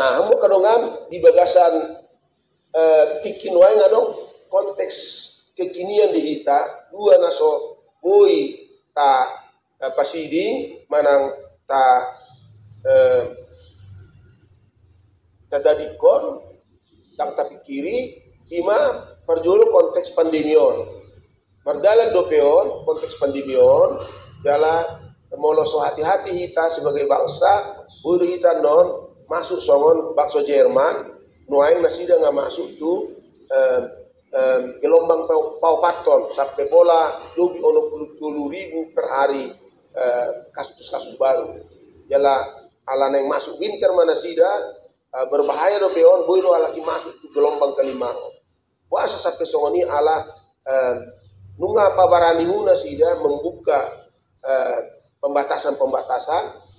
Nah, hamu kadongan di bagasan kikinwai ngadong konteks kekinian di hita dua naso boy ta pasiding manang ta tadadikon tang tapi kiri ima perjulu konteks pandemion mardalan dopeon konteks pandemion jala molo so hati-hati hita sebagai bangsa buru hita non masuk songon bakso Jerman nuaing nasida nggak masuk tuh gelombang paupaton sampai bola lebih 80.000 per hari kasus-kasus baru jala ala yang masuk winter mana sida berbahaya do peon boiro ala ki masuk tuh gelombang kelima puasa sampai songoni ala nunga pabarani huna sida membuka pembatasan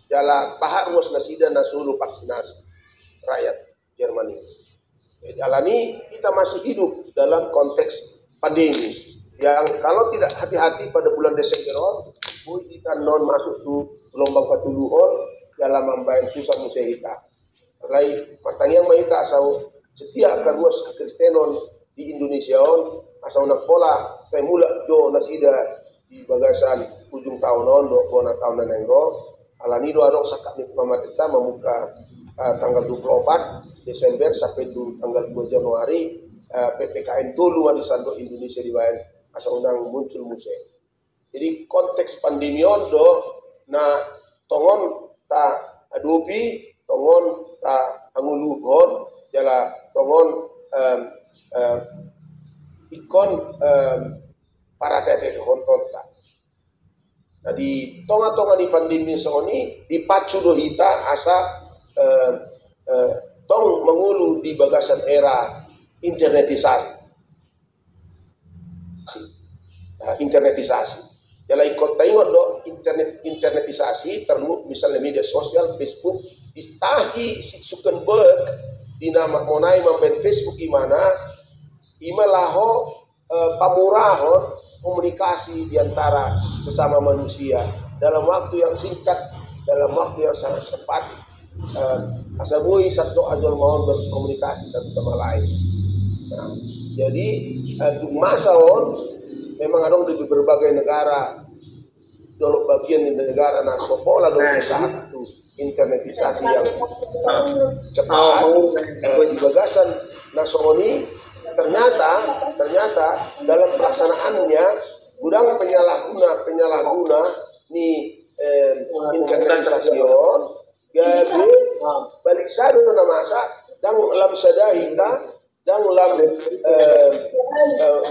jala pahak ruas nasida nasulu vaksinasi rakyat Jerman ini. Jadi alani kita masih hidup dalam konteks pandemi yang kalau tidak hati-hati pada bulan Desember kita non masuk tuh gelombang patuluhon dalam membayar susah musehita. Lain matang yang kita asal setiap karuas Kristenon di Indonesia asal nak pola saya mula do nasida di bagasan ujung tahun on do bona tahun nengo alani do adok sakak ni pemerintah membuka tanggal 24 Desember sampai tanggal 2 Januari PPKM dulu di sandok Indonesia di bayan asal undang muncul musik. Jadi konteks pandemi do na tongon ta adupi tongon ta anguluhon jala tongon ikon para tete honton ta. Jadi tonga-tonga di pandemi soni dipacu do hita asa tong mengulu di bagasan era internetisasi. Internetisasi. Jala ikut tengok do internetisasi terlalu misalnya media sosial Facebook istahi si Zuckerberg di nama monai main Facebook gimana imalaho pamurahon komunikasi diantara sesama manusia dalam waktu yang singkat, dalam waktu yang sangat cepat. Asabui satu ajal mau berkomunikasi satu sama lain. Nah, jadi masa memang ada di berbagai negara, dolok bagian di negara nasional pola usaha itu internetisasi yang cepat. Di bagasan nasional ternyata dalam pelaksanaannya gudang penyalahguna ni internetisasi jadi balik sadu na masa dang lam sadahita dang lam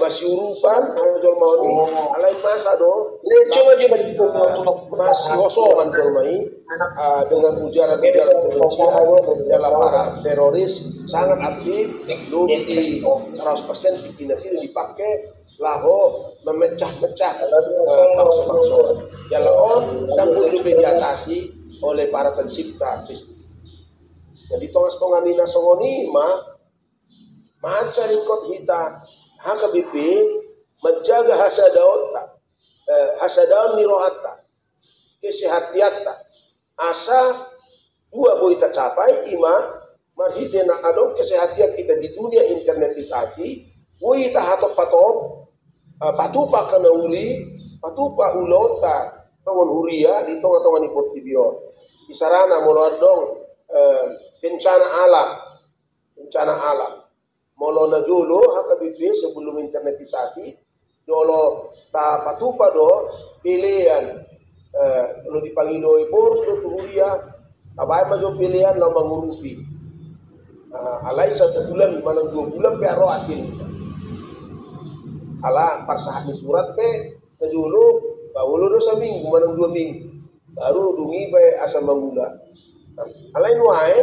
masyurupan jol mau ni alai masa do coba masih kosongan jol mai dengan ujaran kebencian dalam para teroris sangat aktif lebih 100% vaksinasi dipakai laho memecah-mecah bangsa-bangsa jalan dan boleh diatasi oleh para pencipta. Jadi tongas-tongan di nasongoni maca rikot hita HKBP menjaga hasadaon nirohata kesehatiata asa dua boleh tercapai masih nak ada kesehatan kita di dunia internetisasi woi tahatok patupa kana uri patupa ulota tongon huria di tonga-tonga ni portibio isarana moloadong bencana alam molo na dulu HKBP sebelum internetisasi dolo ta patupa do pilihan lo dipanggil boros do huria tabai majo pilihan lo mengurupi alai 1 bulan mana 2 bulan pe aro atin ala parsahat ni surat pe dulu bawulu do saming mana 2 minggu baru dungi bae asa mamula alai nuae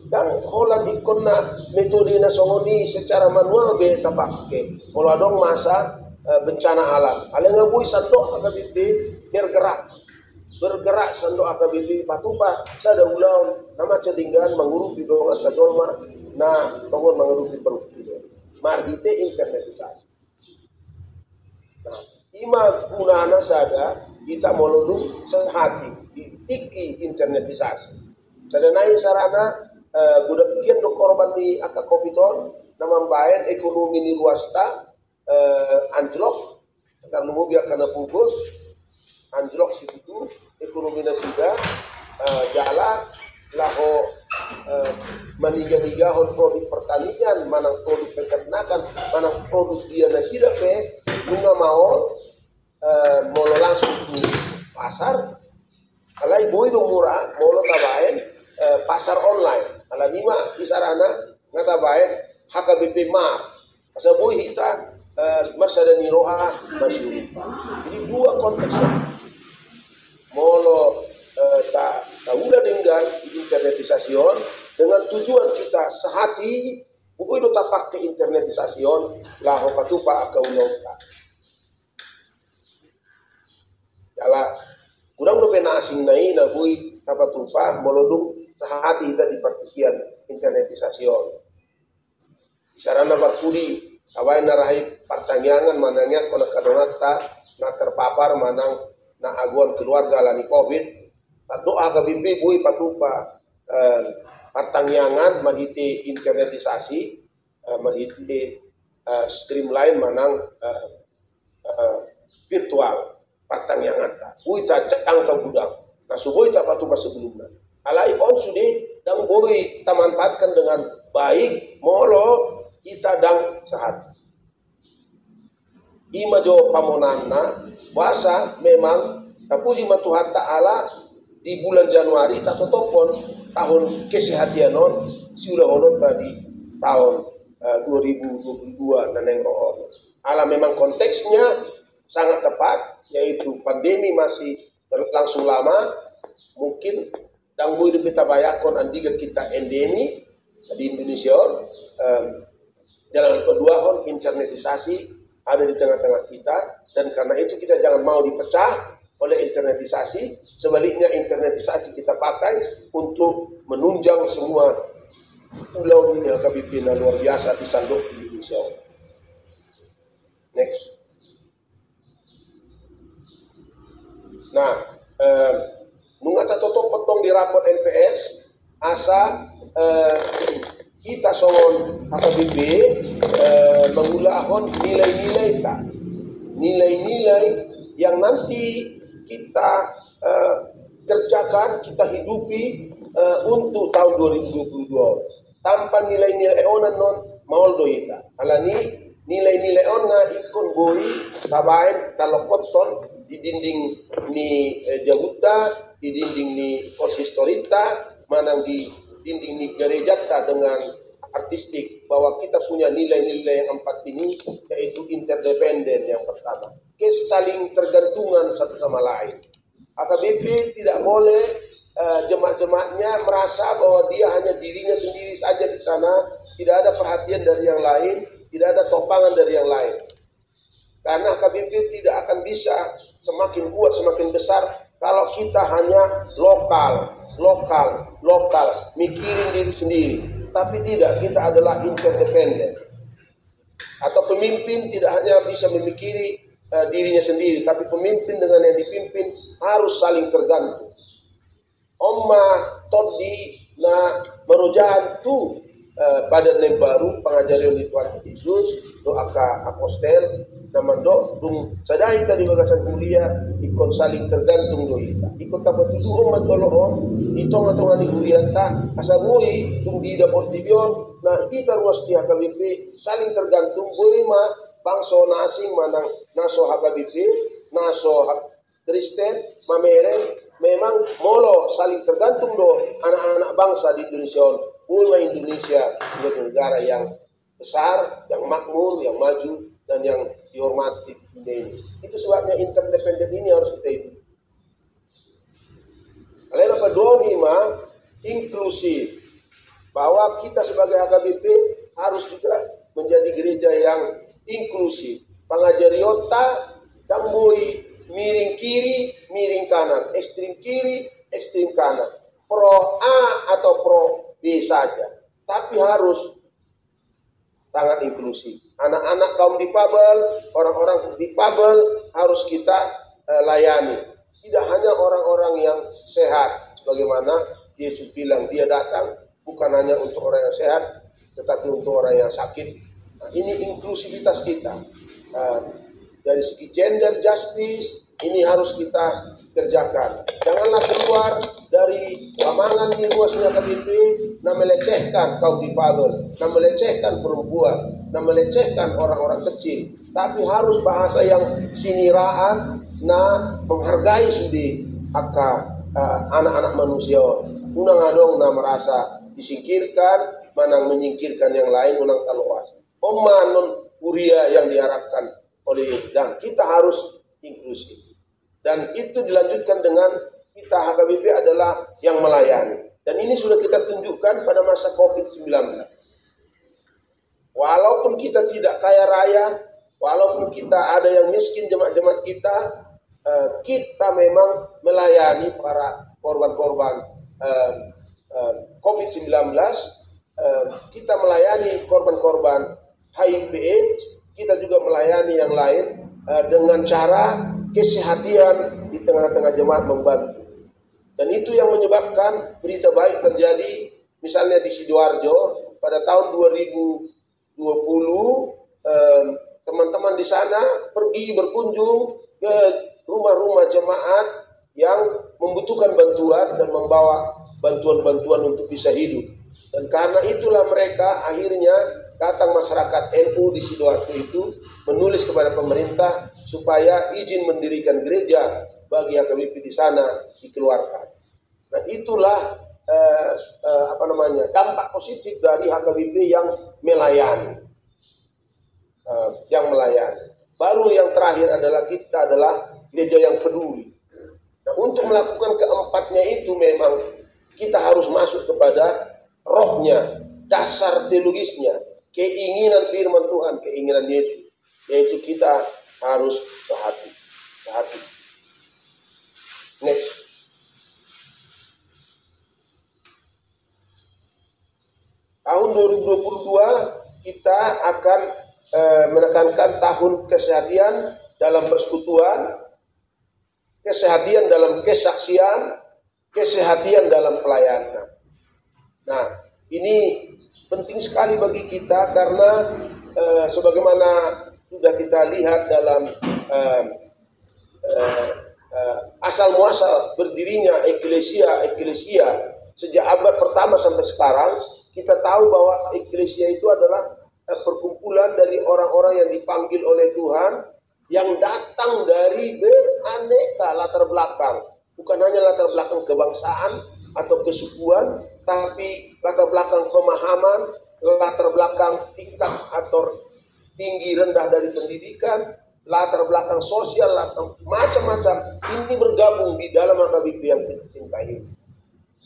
dan hola dikonna metode na songoni secara manual be tapake kalau adong masa bencana alam alai ngabui sandok HKBP bergerak sandok HKBP patupa sada ulang nama cedinggan mengurupi dongan kadolma nah tongon mengurupi perut margite internetisasi nah ima gunana sada kita molodung sehati di tiki internetisasi sada naik sarana budak kian do korban di aka Covidon nama bayan ekonomi ni luasta anjlok karena mobil karena bungkus anjlok situ ekonomi nasida jalan laho maniga-niga on produk pertanian manang produk peternakan manang produk dia nasida pe nunga mau molo langsung di pasar alai boy do murah molo tabaen pasar online ala nima kisarana ngatabaen HKBP map asa boy hita marsada niroha masyuri. Jadi dua konteks molo tak udah dengan internetisasiun dengan tujuan kita sehati buku itu tapak ke internetisasiun lah patupa ke ulauta jala kurang lebih asing nai na bui tapatupa molodung sehati kita di partisian internetisasiun sarana berkudi awai narahai pertanyaan mananya konak kadonata na terpapar manang na aguan keluarga lani COVID doa KBP bui patupa pertanyaan mahiti internetisasi mahiti streamline manang virtual pertanyaan bui ta cang tau gudang nah subui ta patupa sebelumnya alai on sudi dang bui ta manfaatkan dengan baik molo kita dang sehat ima jo pamonanna puasa memang tapuji Tuhan Ta'ala di bulan Januari tak totopon tahun kesehatianon sudah honor tadi tahun 2022 naneng roh ala memang konteksnya sangat tepat yaitu pandemi masih berlangsung lama mungkin danggu hidup kita bayakon andiga kita endemi di Indonesia jalan kedua hon internetisasi ada di tengah-tengah kita dan karena itu kita jangan mau dipecah oleh internetisasi sebaliknya internetisasi kita pakai untuk menunjang semua pulau dunia KBP luar biasa di sandok di Indonesia. Next. Nah, nungata toto potong di rapot NPS asa kita songon HKBP mengulahon nilai-nilai tak nilai-nilai yang nanti kita kerjakan, kita hidupi untuk tahun 2022 tanpa nilai-nilai onan non maul doita alani nilai-nilai onna ikon boi tabain talokotton di dinding ni jabuta di dinding ni konsistorita manang di dinding ni gerejata dengan artistik bahwa kita punya nilai-nilai yang empat ini yaitu interdependen yang pertama saling tergantungan satu sama lain HKBP tidak boleh jemaat-jemaatnya merasa bahwa dia hanya dirinya sendiri saja di sana tidak ada perhatian dari yang lain tidak ada topangan dari yang lain karena HKBP tidak akan bisa semakin kuat semakin besar kalau kita hanya lokal mikirin diri sendiri tapi tidak kita adalah interdependen atau pemimpin tidak hanya bisa memikiri dirinya sendiri tapi pemimpin dengan yang dipimpin harus saling tergantung Oma todi na merujahan tu badan yang baru pengajaran di Tuhan Yesus doaka apostel nama do dung sadai tadi bagasan kuliah ikon saling tergantung do kita ikon dapat tujuh umat tolong itong atong ani kuliah ta asabui dung di dapot dibion nah kita ruas di HKBP saling tergantung boleh ma bangsa nasing manang naso HKBP naso Kristen mamere memang molo saling tergantung do anak-anak bangsa di Indonesia. Indonesia sebagai negara yang besar, yang makmur, yang maju dan yang dihormati di dunia ini. Itu sebabnya interdependen ini harus kita hidup. Lalu kedua hima inklusif bahwa kita sebagai HKBP harus juga menjadi gereja yang inklusif. Pengajariota dan mui miring kiri, miring kanan, ekstrim kiri, ekstrim kanan, pro A atau pro B saja, tapi harus sangat inklusif. Anak-anak kaum difabel, orang-orang difabel harus kita layani. Tidak hanya orang-orang yang sehat, sebagaimana Yesus bilang dia datang bukan hanya untuk orang yang sehat, tetapi untuk orang yang sakit. Nah, ini inklusivitas kita. Dari segi gender justice, ini harus kita kerjakan. Janganlah keluar dari lamangan di luasnya KBP, nah melecehkan kaum difabel, nah melecehkan perempuan, nah melecehkan orang-orang kecil. Tapi harus bahasa yang siniraan, nah menghargai sudi anak-anak manusia. Unang adong nah merasa disingkirkan, manang menyingkirkan yang lain, unang kaluas. Omanon kuria yang diharapkan oleh dan kita harus inklusif. Dan itu dilanjutkan dengan kita HKBP adalah yang melayani. Dan ini sudah kita tunjukkan pada masa COVID-19. Walaupun kita tidak kaya raya, walaupun kita ada yang miskin jemaat-jemaat kita, kita memang melayani para korban-korban COVID-19. Kita melayani korban-korban HIV/AIDS, kita juga melayani yang lain dengan cara kesehatan di tengah-tengah jemaat membantu. Dan itu yang menyebabkan berita baik terjadi, misalnya di Sidoarjo pada tahun 2020, teman-teman di sana pergi berkunjung ke rumah-rumah jemaat yang membutuhkan bantuan dan membawa bantuan-bantuan untuk bisa hidup. Dan karena itulah mereka akhirnya datang masyarakat NU di Sidoarjo itu menulis kepada pemerintah supaya izin mendirikan gereja bagi HKBP di sana dikeluarkan. Nah itulah dampak positif dari HKBP yang melayani. Baru yang terakhir adalah kita adalah gereja yang peduli. Nah, untuk melakukan keempatnya itu memang kita harus masuk kepada rohnya, dasar teologisnya, keinginan firman Tuhan, keinginan Yesus, yaitu kita harus sehati. Next. Tahun 2022 kita akan menekankan tahun kesehatan dalam persekutuan, kesehatan dalam kesaksian, kesehatan dalam pelayanan. Nah, ini penting sekali bagi kita karena sebagaimana sudah kita lihat dalam asal muasal berdirinya eklesia sejak abad pertama sampai sekarang, kita tahu bahwa eklesia itu adalah perkumpulan dari orang-orang yang dipanggil oleh Tuhan yang datang dari beraneka latar belakang, bukan hanya latar belakang kebangsaan atau kesukuan, tapi latar belakang pemahaman, latar belakang tingkat atau tinggi rendah dari pendidikan, latar belakang sosial, macam-macam. Ini bergabung di dalam HKBP yang kita cintai.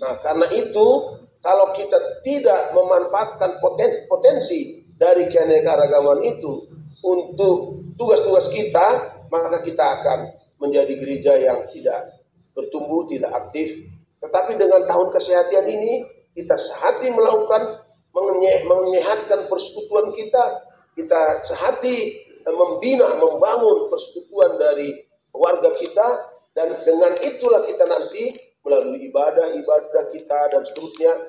Nah, karena itu kalau kita tidak memanfaatkan potensi dari keanekaragaman itu untuk tugas-tugas kita, maka kita akan menjadi gereja yang tidak bertumbuh, tidak aktif. Tetapi dengan tahun kesehatan ini, kita sehati melakukan, menyehatkan persekutuan kita sehati membina, membangun persekutuan dari warga kita, dan dengan itulah kita nanti melalui ibadah kita dan seterusnya,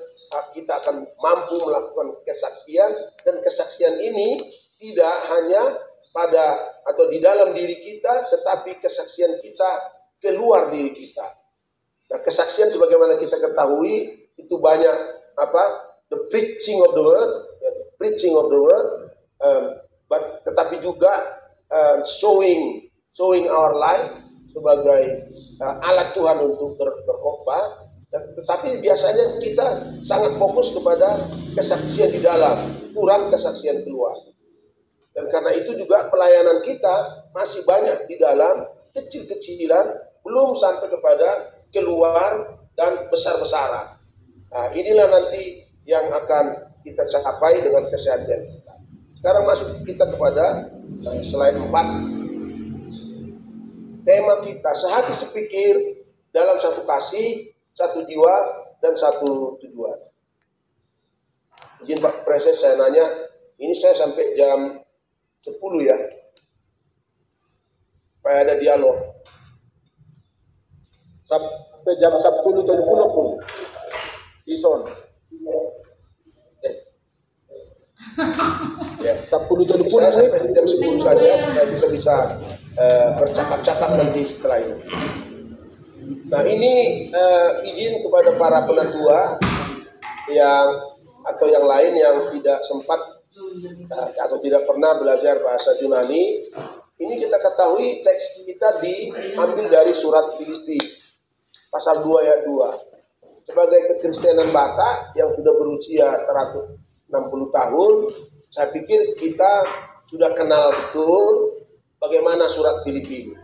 kita akan mampu melakukan kesaksian, dan kesaksian ini tidak hanya pada atau di dalam diri kita, tetapi kesaksian kita keluar diri kita. Nah, kesaksian sebagaimana kita ketahui itu banyak the preaching of the word, tetapi juga showing our life sebagai alat Tuhan untuk berkhotbah. Tetapi biasanya kita sangat fokus kepada kesaksian di dalam, kurang kesaksian keluar. Dan karena itu juga pelayanan kita masih banyak di dalam, kecil-kecilan, belum sampai kepada keluar dan besar-besaran. Nah, inilah nanti yang akan kita capai dengan kesehatan kita. Sekarang masuk kita kepada slide 4. Tema kita, sehati sepikir dalam satu kasih, satu jiwa, dan satu tujuan. Izin Pak Presiden, saya nanya, ini saya sampai jam 10 ya, supaya ada dialog. Sampai jam 10 telepon pun, Ison. Ya, 10 saya sampai jam 10 saja, kita bisa bercakap-cakap nanti setelah ini. Nah ini izin kepada para penatua yang atau yang lain yang tidak sempat atau tidak pernah belajar bahasa Yunani. Ini kita ketahui teks kita diambil dari surat Filipi pasal 2 ayat 2. Sebagai kekristenan Batak yang sudah berusia 160 tahun, saya pikir kita sudah kenal betul bagaimana surat Filipi ini.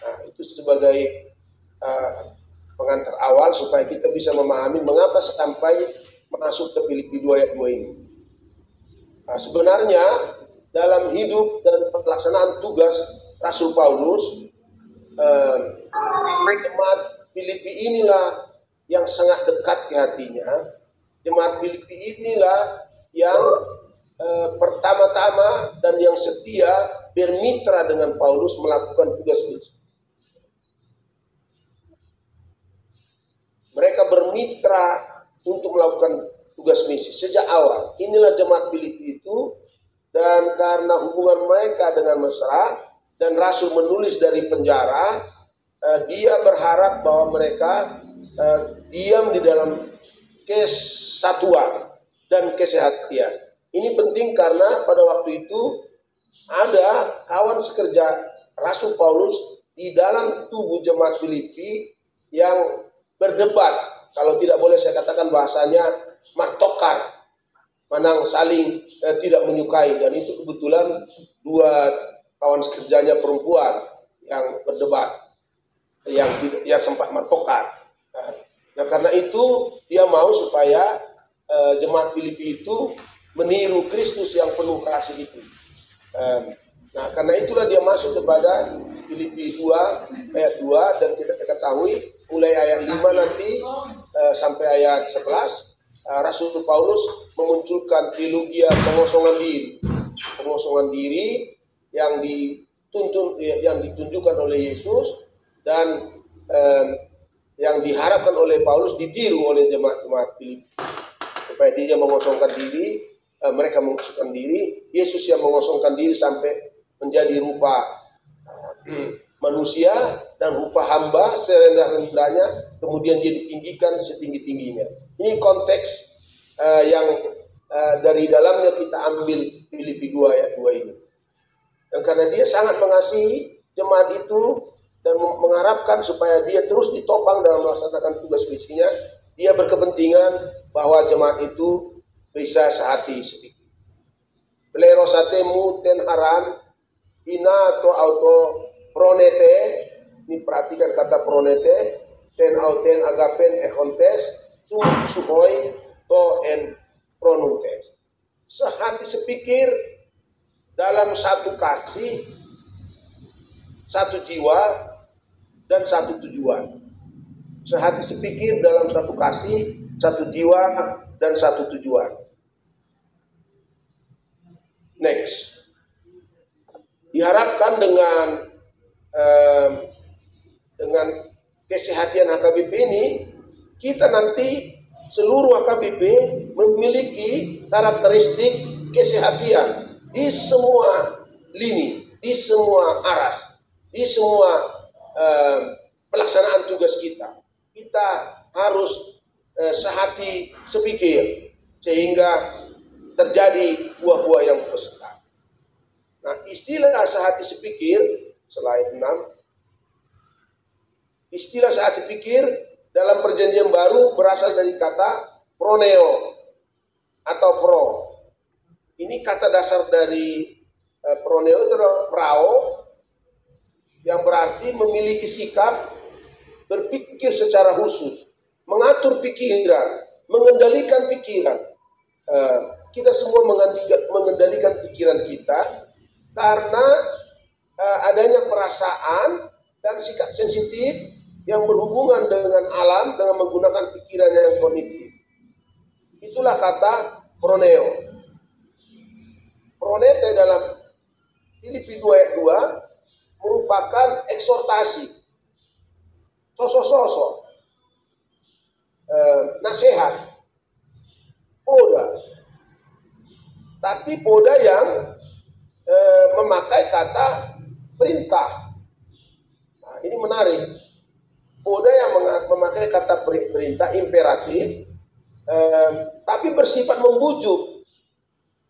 Nah, itu sebagai pengantar awal supaya kita bisa memahami mengapa sampai masuk ke Filipi 2 ayat 2 ini. Nah, sebenarnya dalam hidup dan pelaksanaan tugas Rasul Paulus, jemaat Filipi inilah yang sangat dekat di hatinya. Jemaat Filipi inilah yang pertama-tama dan yang setia bermitra dengan Paulus melakukan tugas misi. Mereka bermitra untuk melakukan tugas misi sejak awal. Inilah jemaat Filipi itu, dan karena hubungan mereka dengan mesra dan Rasul menulis dari penjara, dia berharap bahwa mereka diam di dalam kesatuan dan kesehatian. Ini penting karena pada waktu itu ada kawan sekerja Rasul Paulus di dalam tubuh jemaat Filipi yang berdebat, kalau tidak boleh saya katakan bahasanya matokar, menang saling tidak menyukai, dan itu kebetulan dua kawan sekerjanya perempuan yang berdebat, yang sempat matokar. Nah karena itu dia mau supaya jemaat Filipi itu meniru Kristus yang penuh kasih itu. Nah karena itulah dia masuk kepada Filipi 2 ayat 2, dan kita ketahui mulai ayat 5 nanti sampai ayat 11 Rasul Paulus memunculkan teologia pengosongan diri yang ditunjukkan oleh Yesus, dan yang diharapkan oleh Paulus ditiru oleh jemaat-jemaat Filipi supaya dia mengosongkan diri, mereka mengosongkan diri, Yesus yang mengosongkan diri sampai menjadi rupa manusia dan rupa hamba serendah-rendahnya, kemudian dia ditinggikan setinggi-tingginya. Ini konteks yang dari dalamnya kita ambil Filipi 2 ayat 2 ini. Dan karena dia sangat mengasihi jemaat itu dan mengharapkan supaya dia terus ditopang dalam melaksanakan tugas misinya, dia berkepentingan bahwa jemaat itu bisa sehati sedikit. Plerosatemu ten haran ina to auto pronete, ini perhatikan kata pronete, ten auten agapen ekontes, suhoi to en pronutes. Sehati sepikir dalam satu kasih, satu jiwa, dan satu tujuan. Sehati sepikir dalam satu kasih, satu jiwa, dan satu tujuan. Next. Diharapkan dengan kesehatan HKBP ini, kita nanti seluruh HKBP memiliki karakteristik kesehatan di semua lini, di semua aras, di semua pelaksanaan tugas kita. Kita harus sehati sepikir sehingga terjadi buah-buah yang besar. Nah, istilah sehati sepikir slide 6. Istilah sehati pikir dalam perjanjian baru berasal dari kata proneo atau pro. Ini kata dasar dari proneo itu adalah prao, yang berarti memiliki sikap berpikir secara khusus, mengatur pikiran, mengendalikan pikiran. Kita semua mengendalikan pikiran kita karena adanya perasaan dan sikap sensitif yang berhubungan dengan alam dengan menggunakan pikiran yang kognitif. Itulah kata proneo. Pronete dalam Filipi 2 ayat 2 merupakan eksortasi, sosok-sosok, nasihat, oda, tapi Poda yang memakai kata perintah. Nah, ini menarik. Poda yang memakai kata perintah imperatif, tapi bersifat membujuk,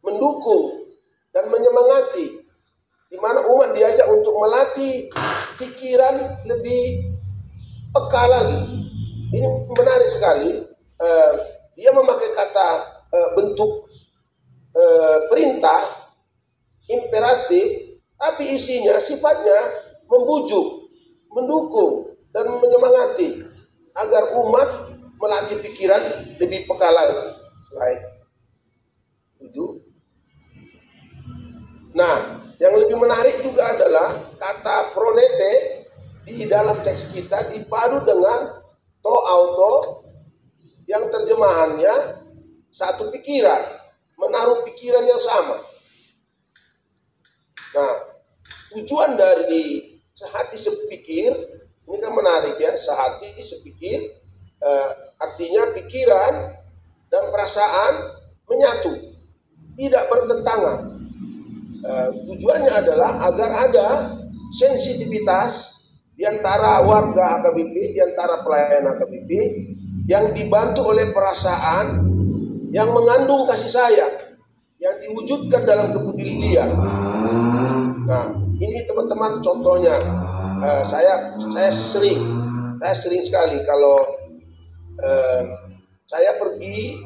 mendukung, dan menyemangati, di mana umat diajak untuk melatih pikiran lebih peka lagi. Ini menarik sekali. Dia memakai kata bentuk perintah imperatif, tapi isinya sifatnya membujuk, mendukung, dan menyemangati agar umat melatih pikiran lebih peka lagi. Baik. Nah, yang lebih menarik juga adalah kata pronete di dalam teks kita dipadu dengan to auto yang terjemahannya satu pikiran, menaruh pikiran yang sama. Nah, tujuan dari sehati sepikir, ini kan menarik ya, sehati sepikir, artinya pikiran dan perasaan menyatu, tidak bertentangan. Tujuannya adalah agar ada sensitivitas di antara warga HKBP, di antara pelayan HKBP, yang dibantu oleh perasaan yang mengandung kasih sayang, yang diwujudkan dalam kepedulian. Nah, ini teman-teman contohnya. Saya sering sekali kalau saya pergi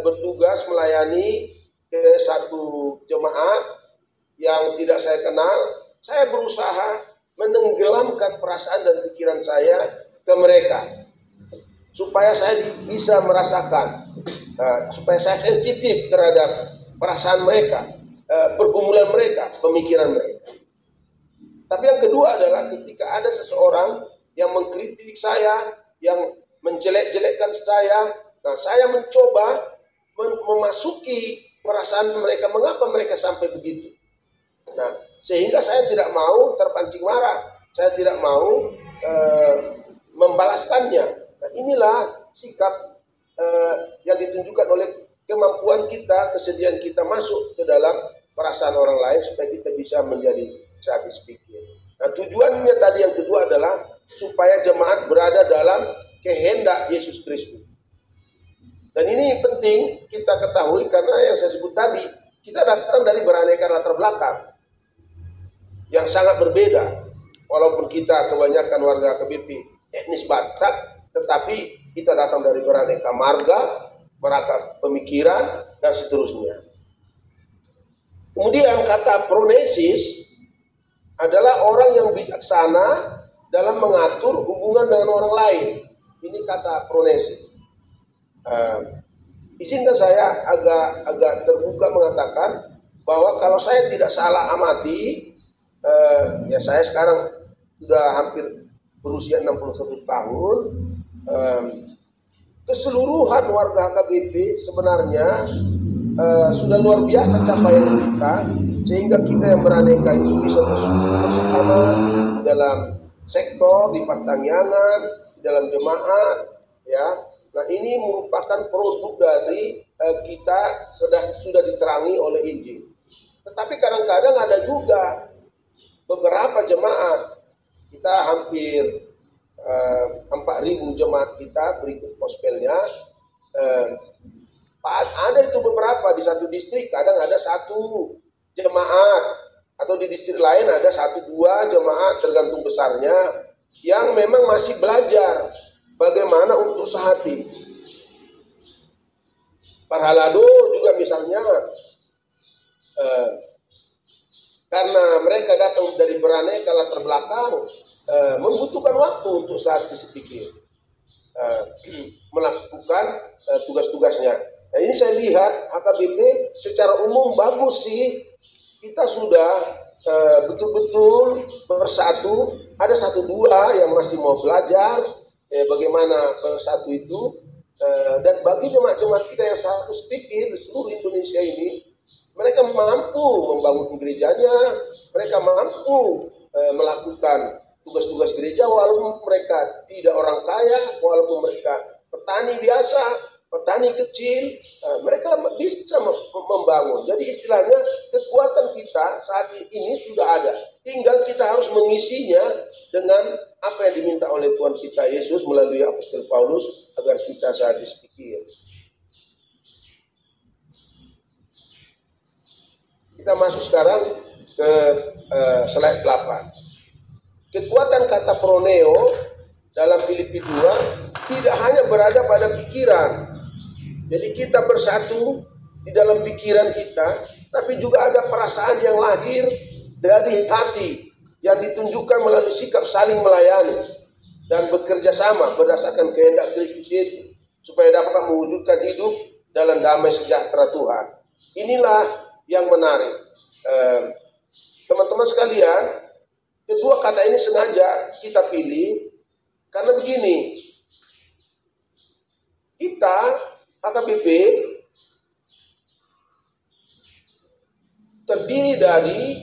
bertugas melayani ke satu jemaat yang tidak saya kenal, saya berusaha menenggelamkan perasaan dan pikiran saya ke mereka, supaya saya bisa merasakan, supaya saya sensitif terhadap perasaan mereka, pergumulan mereka, pemikiran mereka. Tapi yang kedua adalah ketika ada seseorang yang mengkritik saya, yang menjelek-jelekkan saya, nah saya mencoba memasuki perasaan mereka, mengapa mereka sampai begitu. Nah, sehingga saya tidak mau terpancing marah, saya tidak mau membalaskannya. Nah, inilah sikap yang ditunjukkan oleh kemampuan kita, kesediaan kita masuk ke dalam perasaan orang lain supaya kita bisa menjadi sehati sepikir. Nah, tujuannya tadi yang kedua adalah supaya jemaat berada dalam kehendak Yesus Kristus. Dan ini penting kita ketahui karena yang saya sebut tadi, kita datang dari beraneka latar belakang yang sangat berbeda. Walaupun kita kebanyakan warga KBP etnis Batak, tetapi kita datang dari beraneka marga, beraneka pemikiran, dan seterusnya. Kemudian kata pronesis adalah orang yang bijaksana dalam mengatur hubungan dengan orang lain. Ini kata pronesis. Izinkan saya agak terbuka mengatakan bahwa kalau saya tidak salah amati, ya saya sekarang sudah hampir berusia 61 tahun, keseluruhan warga HKBP sebenarnya sudah luar biasa capaian kita, sehingga kita yang beraneka itu bisa bersama dalam sektor, di pertanian, di dalam jemaat, ya. Nah, ini merupakan produk dari kita sudah diterangi oleh Injil. Tetapi kadang-kadang ada juga beberapa jemaat, kita hampir 4.000 jemaat kita berikut gospelnya, ada itu beberapa di satu distrik, kadang ada satu jemaat, atau di distrik lain ada 1-2 jemaat tergantung besarnya, yang memang masih belajar bagaimana untuk sehati. Parhalado juga misalnya, karena mereka datang dari beraneka latar belakang, membutuhkan waktu untuk sehati sepikir, melakukan tugas-tugasnya. Nah, ini saya lihat HKBP secara umum bagus sih, kita sudah betul-betul bersatu. Ada 1-2 yang masih mau belajar bagaimana bersatu itu, dan bagi jemaat-jemaat kita yang satu sepikir di seluruh Indonesia ini, mereka mampu membangun gerejanya, mereka mampu melakukan tugas-tugas gereja walaupun mereka tidak orang kaya, walaupun mereka petani biasa, petani kecil, mereka bisa membangun. Jadi istilahnya kekuatan kita saat ini sudah ada. Tinggal kita harus mengisinya dengan apa yang diminta oleh Tuhan kita Yesus melalui Apostol Paulus agar kita sehabis pikir. Kita masuk sekarang ke slide 8. Kekuatan kata proneo dalam Filipi 2 tidak hanya berada pada pikiran. Jadi kita bersatu di dalam pikiran kita, tapi juga ada perasaan yang lahir dari hati yang ditunjukkan melalui sikap saling melayani dan bekerja sama berdasarkan kehendak Kristus Yesus supaya dapat mewujudkan hidup dalam damai sejahtera Tuhan. Inilah yang menarik. Teman-teman sekalian, kedua kata ini sengaja kita pilih karena begini, kita HKBP terdiri dari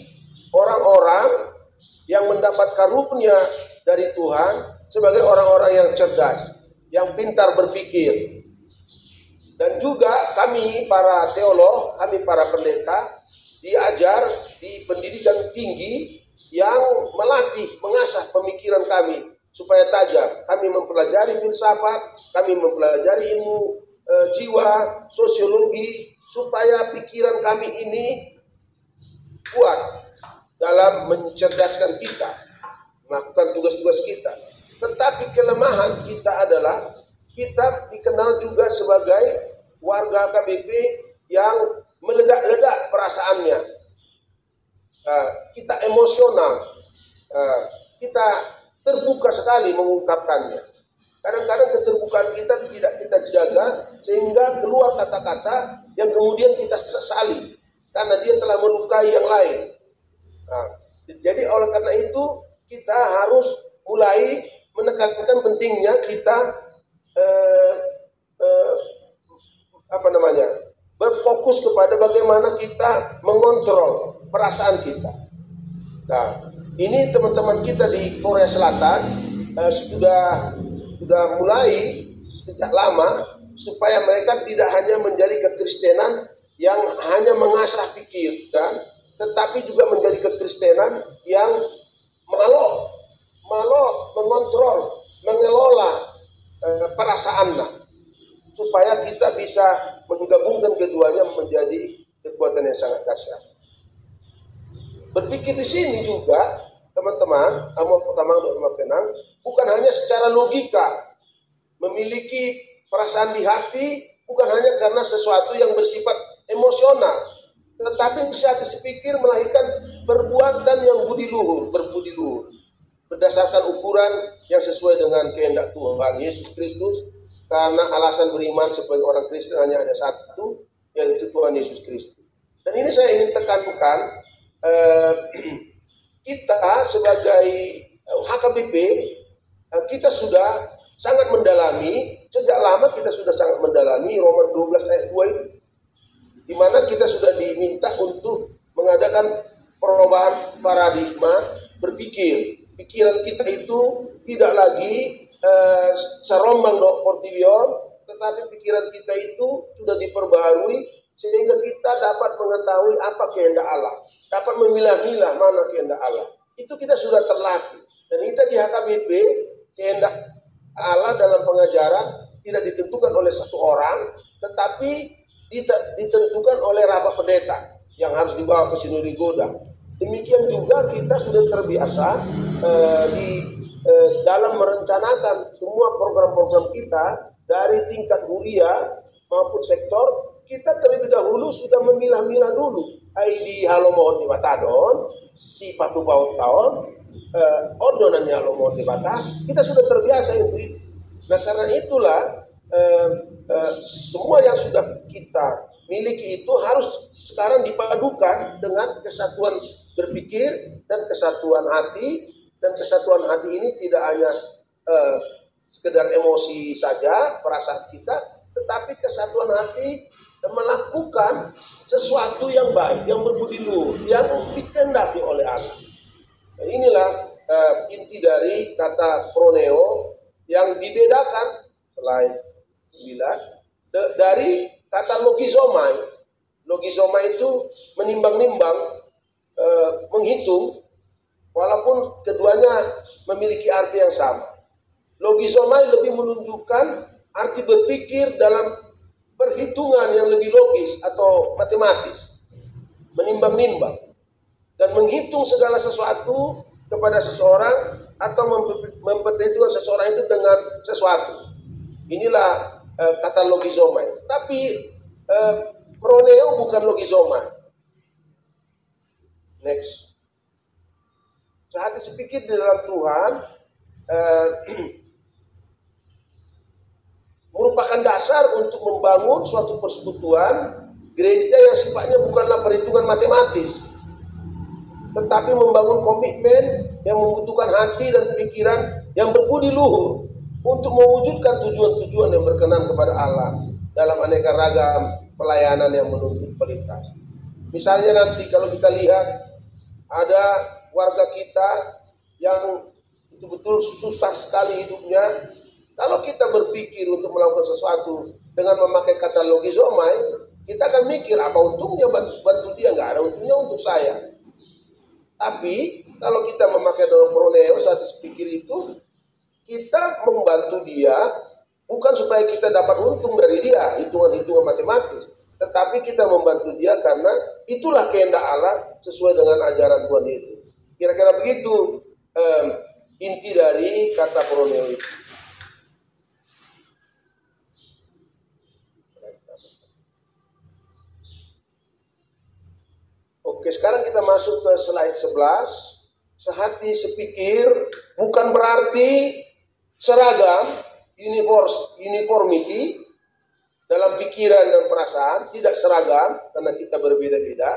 orang-orang yang mendapat karunia dari Tuhan sebagai orang-orang yang cerdas, yang pintar berpikir. Dan juga kami para teolog, kami para pendeta diajar di pendidikan tinggi yang melatih, mengasah pemikiran kami supaya tajam. Kami mempelajari filsafat, kami mempelajari ilmu jiwa, sosiologi, supaya pikiran kami ini kuat dalam mencerdaskan kita, melakukan tugas-tugas kita. Tetapi kelemahan kita adalah kita dikenal juga sebagai warga KBP yang meledak-ledak perasaannya. Kita emosional, kita terbuka sekali mengungkapkannya. Kadang-kadang keterbukaan kita tidak kita jaga sehingga keluar kata-kata yang kemudian kita sesali karena dia telah melukai yang lain. Jadi oleh karena itu kita harus mulai menekankan pentingnya kita berfokus kepada bagaimana kita mengontrol perasaan kita. Nah, ini teman-teman kita di Korea Selatan sudah mulai sejak lama supaya mereka tidak hanya menjadi kekristenan yang hanya mengasah pikiran, tetapi juga menjadi kekristenan yang mengontrol, mengelola perasaan, supaya kita bisa menggabungkan keduanya menjadi kekuatan yang sangat dahsyat. Berpikir di sini juga teman-teman, bukan hanya secara logika, memiliki perasaan di hati bukan hanya karena sesuatu yang bersifat emosional, tetapi bisa sepikir melahirkan perbuatan yang berbudi luhur, berdasarkan ukuran yang sesuai dengan kehendak Tuhan Yesus Kristus, karena alasan beriman sebagai orang Kristen hanya ada satu, yaitu Tuhan Yesus Kristus. Dan ini saya ingin tekankan, kita sebagai HKBP, kita sudah sangat mendalami, sejak lama kita sudah sangat mendalami Roma 12 ayat 2 itu, di mana kita sudah diminta untuk mengadakan perubahan paradigma berpikir. Pikiran kita itu tidak lagi serombang dok portilion, tetapi pikiran kita itu sudah diperbaharui sehingga kita dapat mengetahui apa kehendak Allah, dapat memilah-milah mana kehendak Allah. Itu kita sudah terlatih. Dan kita di HKBP, kehendak Allah dalam pengajaran tidak ditentukan oleh satu orang, tetapi ditentukan oleh rapat pendeta yang harus dibawa ke sinode Goda. Demikian juga kita sudah terbiasa dalam merencanakan semua program-program kita dari tingkat huria maupun sektor. Kita terlebih dahulu sudah memilah-milah dulu. Di halomohon di Batadon, si patu baut tahun, ordonannya halomohon di Batas, kita sudah terbiasa itu. Nah karena itulah semua yang sudah kita miliki itu harus sekarang dipadukan dengan kesatuan berpikir dan kesatuan hati. Dan kesatuan hati ini tidak hanya sekedar emosi saja, perasaan kita, tetapi kesatuan hati melakukan sesuatu yang baik, yang berbudi luhur, yang dikehendaki oleh Allah. Nah, inilah inti dari kata proneo yang dibedakan selain 9 dari kata logizomai. Logizomai itu menimbang-nimbang, menghitung, walaupun keduanya memiliki arti yang sama. Logizomai lebih menunjukkan arti berpikir dalam perhitungan yang lebih logis atau matematis, menimbang-nimbang dan menghitung segala sesuatu kepada seseorang atau memperhitungkan seseorang itu dengan sesuatu. Inilah kata logizomai. Tapi proneo bukan logizomai. Next. Sehati sepikir di dalam Tuhan merupakan dasar untuk membangun suatu persekutuan gereja yang sifatnya bukanlah perhitungan matematis, tetapi membangun komitmen yang membutuhkan hati dan pikiran yang berbudi luhur untuk mewujudkan tujuan-tujuan yang berkenan kepada Allah dalam aneka ragam pelayanan yang menuntut kualitas. Misalnya nanti kalau kita lihat ada warga kita yang betul-betul susah sekali hidupnya, kalau kita berpikir untuk melakukan sesuatu dengan memakai kata logizomai, kita akan mikir apa untungnya bantu dia, nggak ada untungnya untuk saya. Tapi kalau kita memakai dalam proneo saat pikir itu, kita membantu dia bukan supaya kita dapat untung dari dia, hitungan-hitungan matematis, tetapi kita membantu dia karena itulah kehendak Allah sesuai dengan ajaran Tuhan itu. Kira-kira begitu inti dari kata proneo itu. Oke, sekarang kita masuk ke slide 11. Sehati sepikir bukan berarti seragam, uniformity dalam pikiran dan perasaan, tidak seragam karena kita berbeda-beda,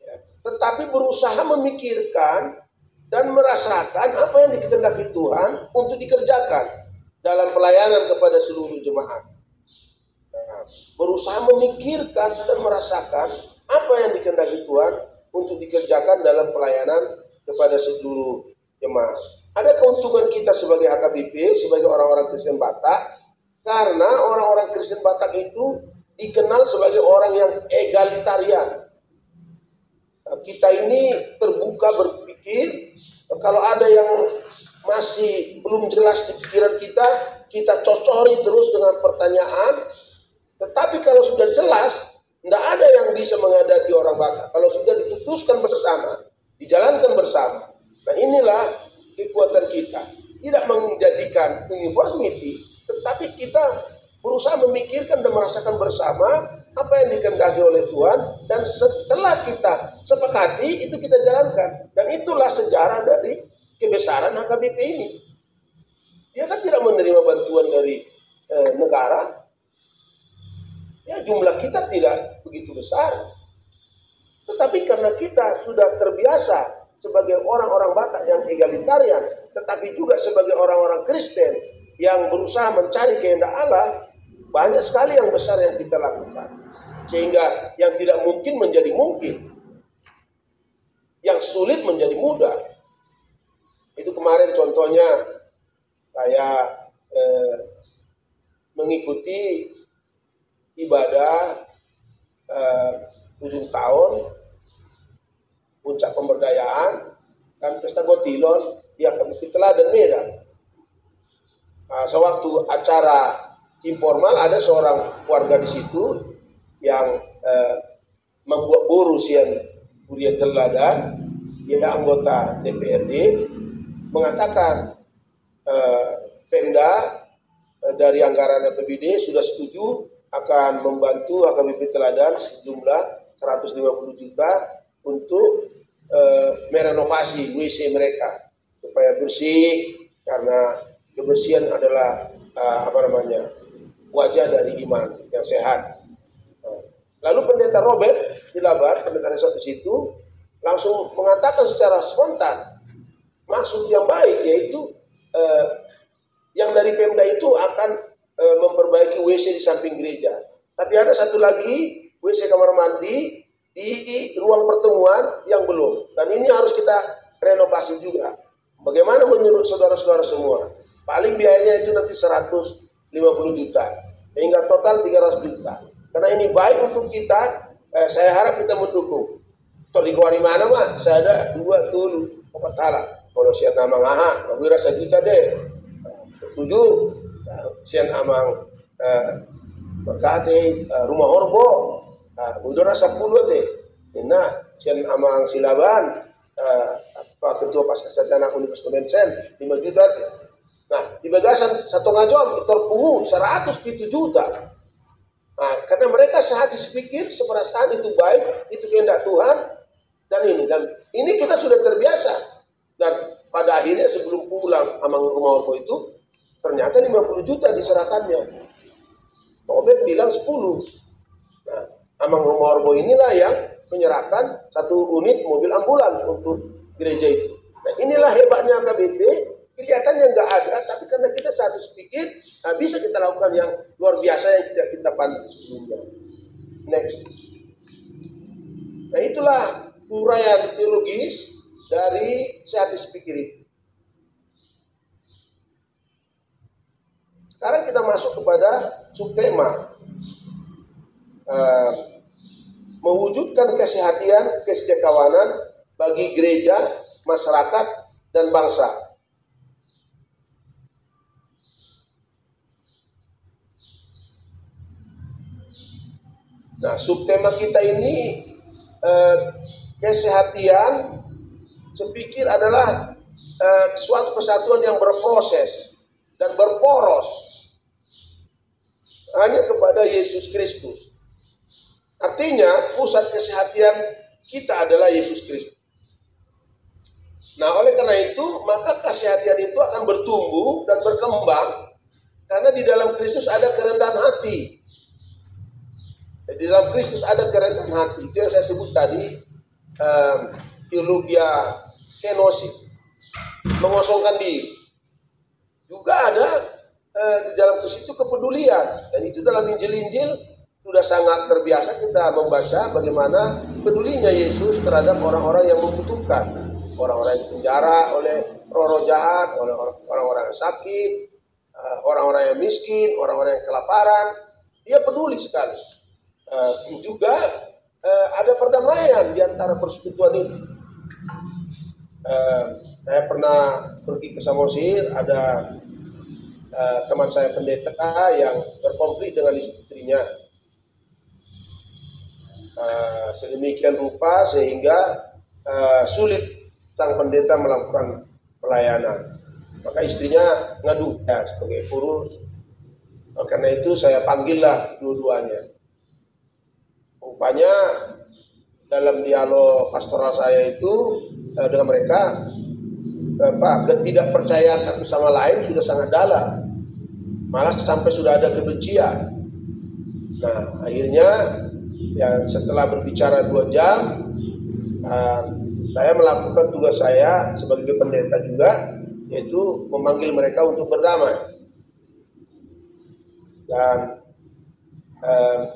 ya, tetapi berusaha memikirkan dan merasakan apa yang dikehendaki Tuhan untuk dikerjakan dalam pelayanan kepada seluruh jemaat. Nah, berusaha memikirkan dan merasakan apa yang dikehendaki Tuhan untuk dikerjakan dalam pelayanan kepada seluruh jemaat. Ada keuntungan kita sebagai HKBP, sebagai orang-orang Kristen Batak, karena orang-orang Kristen Batak itu dikenal sebagai orang yang egalitarian. Kita ini terbuka berpikir, kalau ada yang masih belum jelas di pikiran kita, kita cocori terus dengan pertanyaan. Tetapi kalau sudah jelas, tidak ada yang bisa menghadapi orang Batak. Kalau sudah diputuskan bersama, dijalankan bersama. Nah, inilah kekuatan kita. Tidak menjadikan uniformity, tetapi kita berusaha memikirkan dan merasakan bersama apa yang dikehendaki oleh Tuhan, dan setelah kita sepakati itu kita jalankan. Dan itulah sejarah dari kebesaran HKBP ini. Dia kan tidak menerima bantuan dari negara. Ya, jumlah kita tidak begitu besar. Tetapi karena kita sudah terbiasa sebagai orang-orang Batak yang egalitarian, tetapi juga sebagai orang-orang Kristen yang berusaha mencari kehendak Allah, banyak sekali yang besar yang kita lakukan. Sehingga yang tidak mungkin menjadi mungkin, yang sulit menjadi mudah. Itu kemarin contohnya saya mengikuti ibadah 7 tahun puncak pemberdayaan dan pesta Gotilon di HKBP Teladan Medan. Sewaktu acara informal ada seorang warga di situ yang membuat boru sian Kuliah Teladan, dia anggota DPRD, mengatakan Pemda dari anggaran APBD sudah setuju akan membantu HKBP Teladan sejumlah 150 juta untuk merenovasi WC mereka supaya bersih, karena kebersihan adalah wajah dari iman yang sehat. Lalu pendeta Robert di Labar, pendeta Resort di situ, langsung mengatakan secara spontan maksud yang baik, yaitu yang dari Pemda itu akan memperbaiki WC di samping gereja. Tapi ada satu lagi WC kamar mandi di ruang pertemuan yang belum. Dan ini harus kita renovasi juga. Bagaimana menurut saudara-saudara semua? Paling biayanya itu nanti 150 juta. sehingga total 300 juta. Karena ini baik untuk kita, saya harap kita mendukung. Kalau di gua mana mah, saya ada 2 tulu, 4 salah. Kalau sian nama ngaha, mabira 1 juta deh. 7, sian amang berkati rumah orbo, udara 10 deh. Nah, sian amang silaban, ketua pasca sarjana Universitas Mensen 5 juta. Nah, di Bagasan satu ngajom terpungut 107 juta. Nah, karena mereka sehati sepikir, seperasaan itu baik, itu kehendak Tuhan, dan ini kita sudah terbiasa. Dan pada akhirnya sebelum pulang amang rumah orbo itu, ternyata 50 juta diserahkannya. Pak Obed bilang 10. Nah, amang rumah orbo inilah yang menyerahkan 1 unit mobil ambulan untuk gereja itu. Nah, inilah hebatnya KBP, kelihatannya nggak ada, tapi karena kita satu sedikit, nah bisa kita lakukan yang luar biasa yang tidak kita pandang sebelumnya. Next. Nah, itulah uraian teologis dari sehati sepikir itu. Sekarang kita masuk kepada subtema. Mewujudkan kesehatian, kesejahteraan bagi gereja, masyarakat, dan bangsa. Nah, subtema kita ini kesehatian, saya pikir adalah suatu kesatuan yang berproses dan berporos hanya kepada Yesus Kristus. Artinya pusat kesehatian kita adalah Yesus Kristus. Nah, oleh karena itu maka kesehatian itu akan bertumbuh dan berkembang karena di dalam Kristus ada kerendahan hati. Di dalam Kristus ada kerendahan hati. Itu yang saya sebut tadi, teologi kenosis, mengosongkan diri. Juga ada di dalam Kristus itu kepedulian, dan itu dalam Injil-Injil sudah sangat terbiasa kita membaca bagaimana pedulinya Yesus terhadap orang-orang yang membutuhkan, orang-orang yang penjara oleh roh-roh jahat, oleh orang-orang yang sakit, orang-orang yang miskin, orang-orang yang kelaparan. Dia peduli sekali. Juga ada perdamaian di antara persekutuan ini. Saya pernah pergi ke Samosir, ada teman saya pendeta yang berkonflik dengan istrinya. Sedemikian rupa sehingga sulit sang pendeta melakukan pelayanan. Maka istrinya ngadu ya sebagai purus. Karena itu saya panggillah dua-duanya. Rupanya dalam dialog pastoral saya itu dengan mereka, ketidakpercayaan satu sama lain sudah sangat dalam. Malah sampai sudah ada kebencian. Nah, akhirnya ya setelah berbicara 2 jam, saya melakukan tugas saya sebagai pendeta juga, yaitu memanggil mereka untuk berdamai. Dan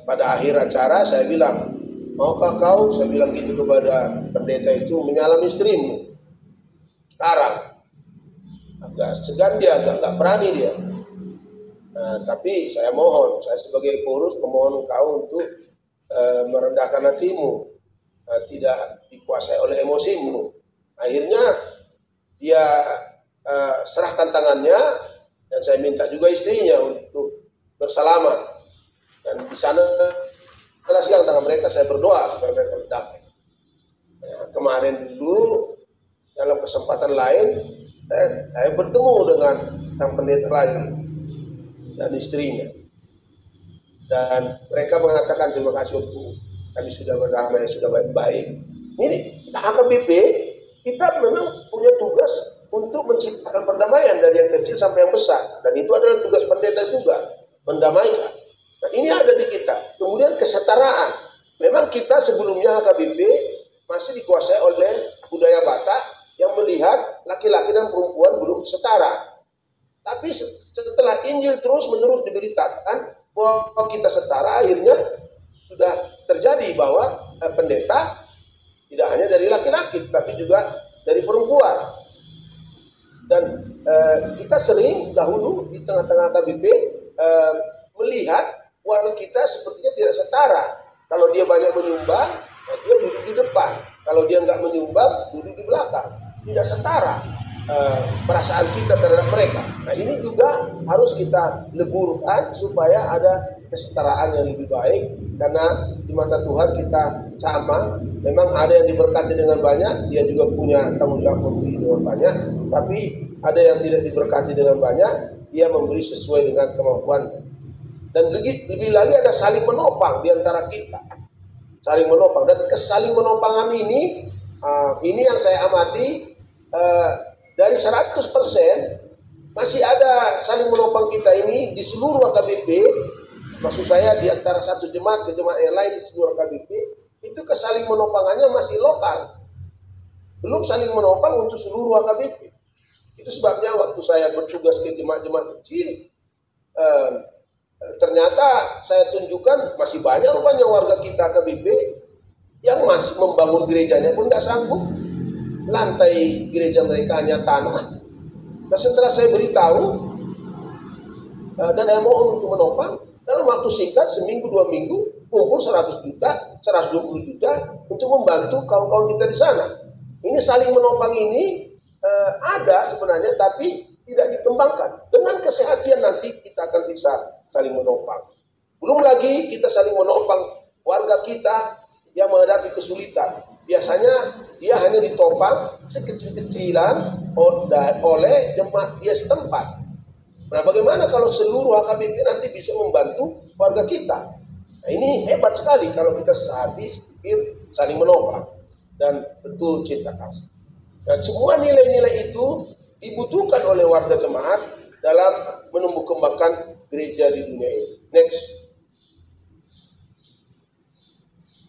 pada akhir acara saya bilang, maukah kau, saya bilang gitu kepada pendeta itu, menyalam istrimu? Sekarang agak segan dia, agak berani dia. Tapi saya mohon, saya sebagai pengurus memohon kau untuk merendahkan hatimu, tidak dikuasai oleh emosimu. Akhirnya dia serahkan tangannya, dan saya minta juga istrinya untuk bersalaman. Dan di sana setelah siang tangan mereka, saya berdoa supaya mereka berdamai. Kemarin dulu dalam kesempatan lain saya bertemu dengan sang pendeta lain dan istrinya, dan mereka mengatakan terima kasih untuk kami sudah berdamai, sudah baik-baik. Ini AKBP kita memang punya tugas untuk menciptakan perdamaian dari yang kecil sampai yang besar, dan itu adalah tugas pendeta juga, mendamaikan. Nah, ini ada di kita. Kemudian kesetaraan. Memang kita sebelumnya AKBP masih dikuasai oleh budaya Batak yang melihat laki-laki dan perempuan belum setara. Tapi setelah Injil terus-menerus diberitakan bahwa kita setara, akhirnya sudah terjadi bahwa pendeta tidak hanya dari laki-laki, tapi juga dari perempuan. Dan kita sering dahulu di tengah-tengah AKBP melihat warga kita sepertinya tidak setara. Kalau dia banyak menyumbang, ya dia duduk di depan. Kalau dia nggak menyumbang, duduk di belakang. Tidak setara perasaan kita terhadap mereka. Nah ini juga harus kita leburkan supaya ada kesetaraan yang lebih baik, karena di mata Tuhan kita sama. Memang ada yang diberkati dengan banyak, dia juga punya tanggung jawab memberi dengan banyak. Tapi ada yang tidak diberkati dengan banyak, dia memberi sesuai dengan kemampuan. Dan lebih lagi ada saling menopang di antara kita. Saling menopang. Dan kesaling menopang ini yang saya amati, dari 100% masih ada saling menopang kita ini di seluruh AKBP. Maksud saya di antara satu jemaat ke jemaat yang lain di seluruh AKBP, itu kesaling menopangannya masih lokal. Belum saling menopang untuk seluruh AKBP. Itu sebabnya waktu saya bertugas ke jemaat-jemaat kecil, ternyata saya tunjukkan masih banyak rupanya warga kita AKBP yang masih membangun gerejanya pun nggak sanggup. Lantai gereja mereka hanya tanah. Nah setelah saya beritahu dan saya mohon untuk menopang, dalam waktu singkat, seminggu 2 minggu, kumpul 100 juta, 120 juta untuk membantu kawan-kawan kita di sana. Ini saling menopang ini ada sebenarnya, tapi tidak dikembangkan. Dengan kesehatan nanti kita akan bisa saling menopang. Belum lagi kita saling menopang warga kita yang menghadapi kesulitan. Biasanya dia hanya ditopang sekecil-kecilan oleh jemaat dia setempat. Nah, bagaimana kalau seluruh AKBP nanti bisa membantu warga kita? Nah, ini hebat sekali kalau kita sehati pikir saling menopang dan betul cinta kasih. Dan semua nilai-nilai itu dibutuhkan oleh warga jemaat dalam menumbuh kembangkan gereja di dunia ini. Next.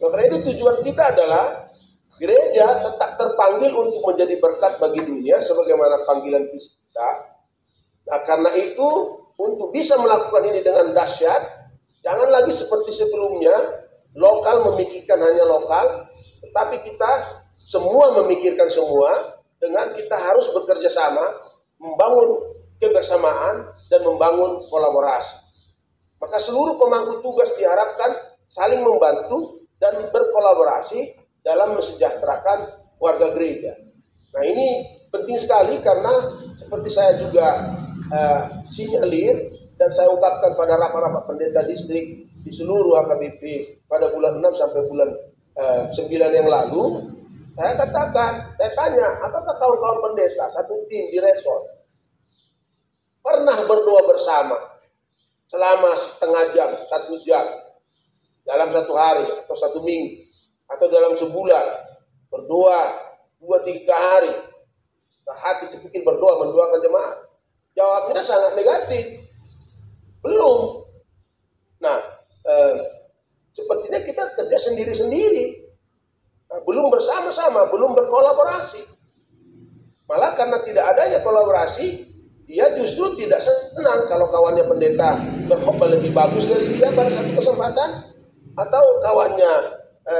Karena itu tujuan kita adalah gereja tetap terpanggil untuk menjadi berkat bagi dunia sebagaimana panggilan kita. Nah, karena itu untuk bisa melakukan ini dengan dahsyat, jangan lagi seperti sebelumnya, lokal memikirkan hanya lokal, tetapi kita semua memikirkan semua, dengan kita harus bekerja sama, membangun kebersamaan dan membangun kolaborasi. Maka seluruh pemangku tugas diharapkan saling membantu dan berkolaborasi dalam mesejahterakan warga gereja. Nah ini penting sekali karena seperti saya juga sinyalir dan saya ungkapkan pada rapat-rapat pendeta distrik di seluruh AKBP pada bulan 6 sampai bulan 9 yang lalu, saya katakan, saya tanya, apakah kawan-kawan pendeta satu tim di resort pernah berdoa bersama selama setengah jam, 1 jam dalam 1 hari atau 1 minggu atau dalam sebulan, berdoa 2-3 hari, hati sepikir berdoa mendoakan jemaat? Jawabnya sangat negatif. Belum. Nah, sepertinya kita kerja sendiri-sendiri. Nah, belum bersama-sama, belum berkolaborasi. Malah karena tidak adanya kolaborasi, dia justru tidak senang kalau kawannya pendeta berkhotbah lebih bagus dari dia pada satu kesempatan, atau kawannya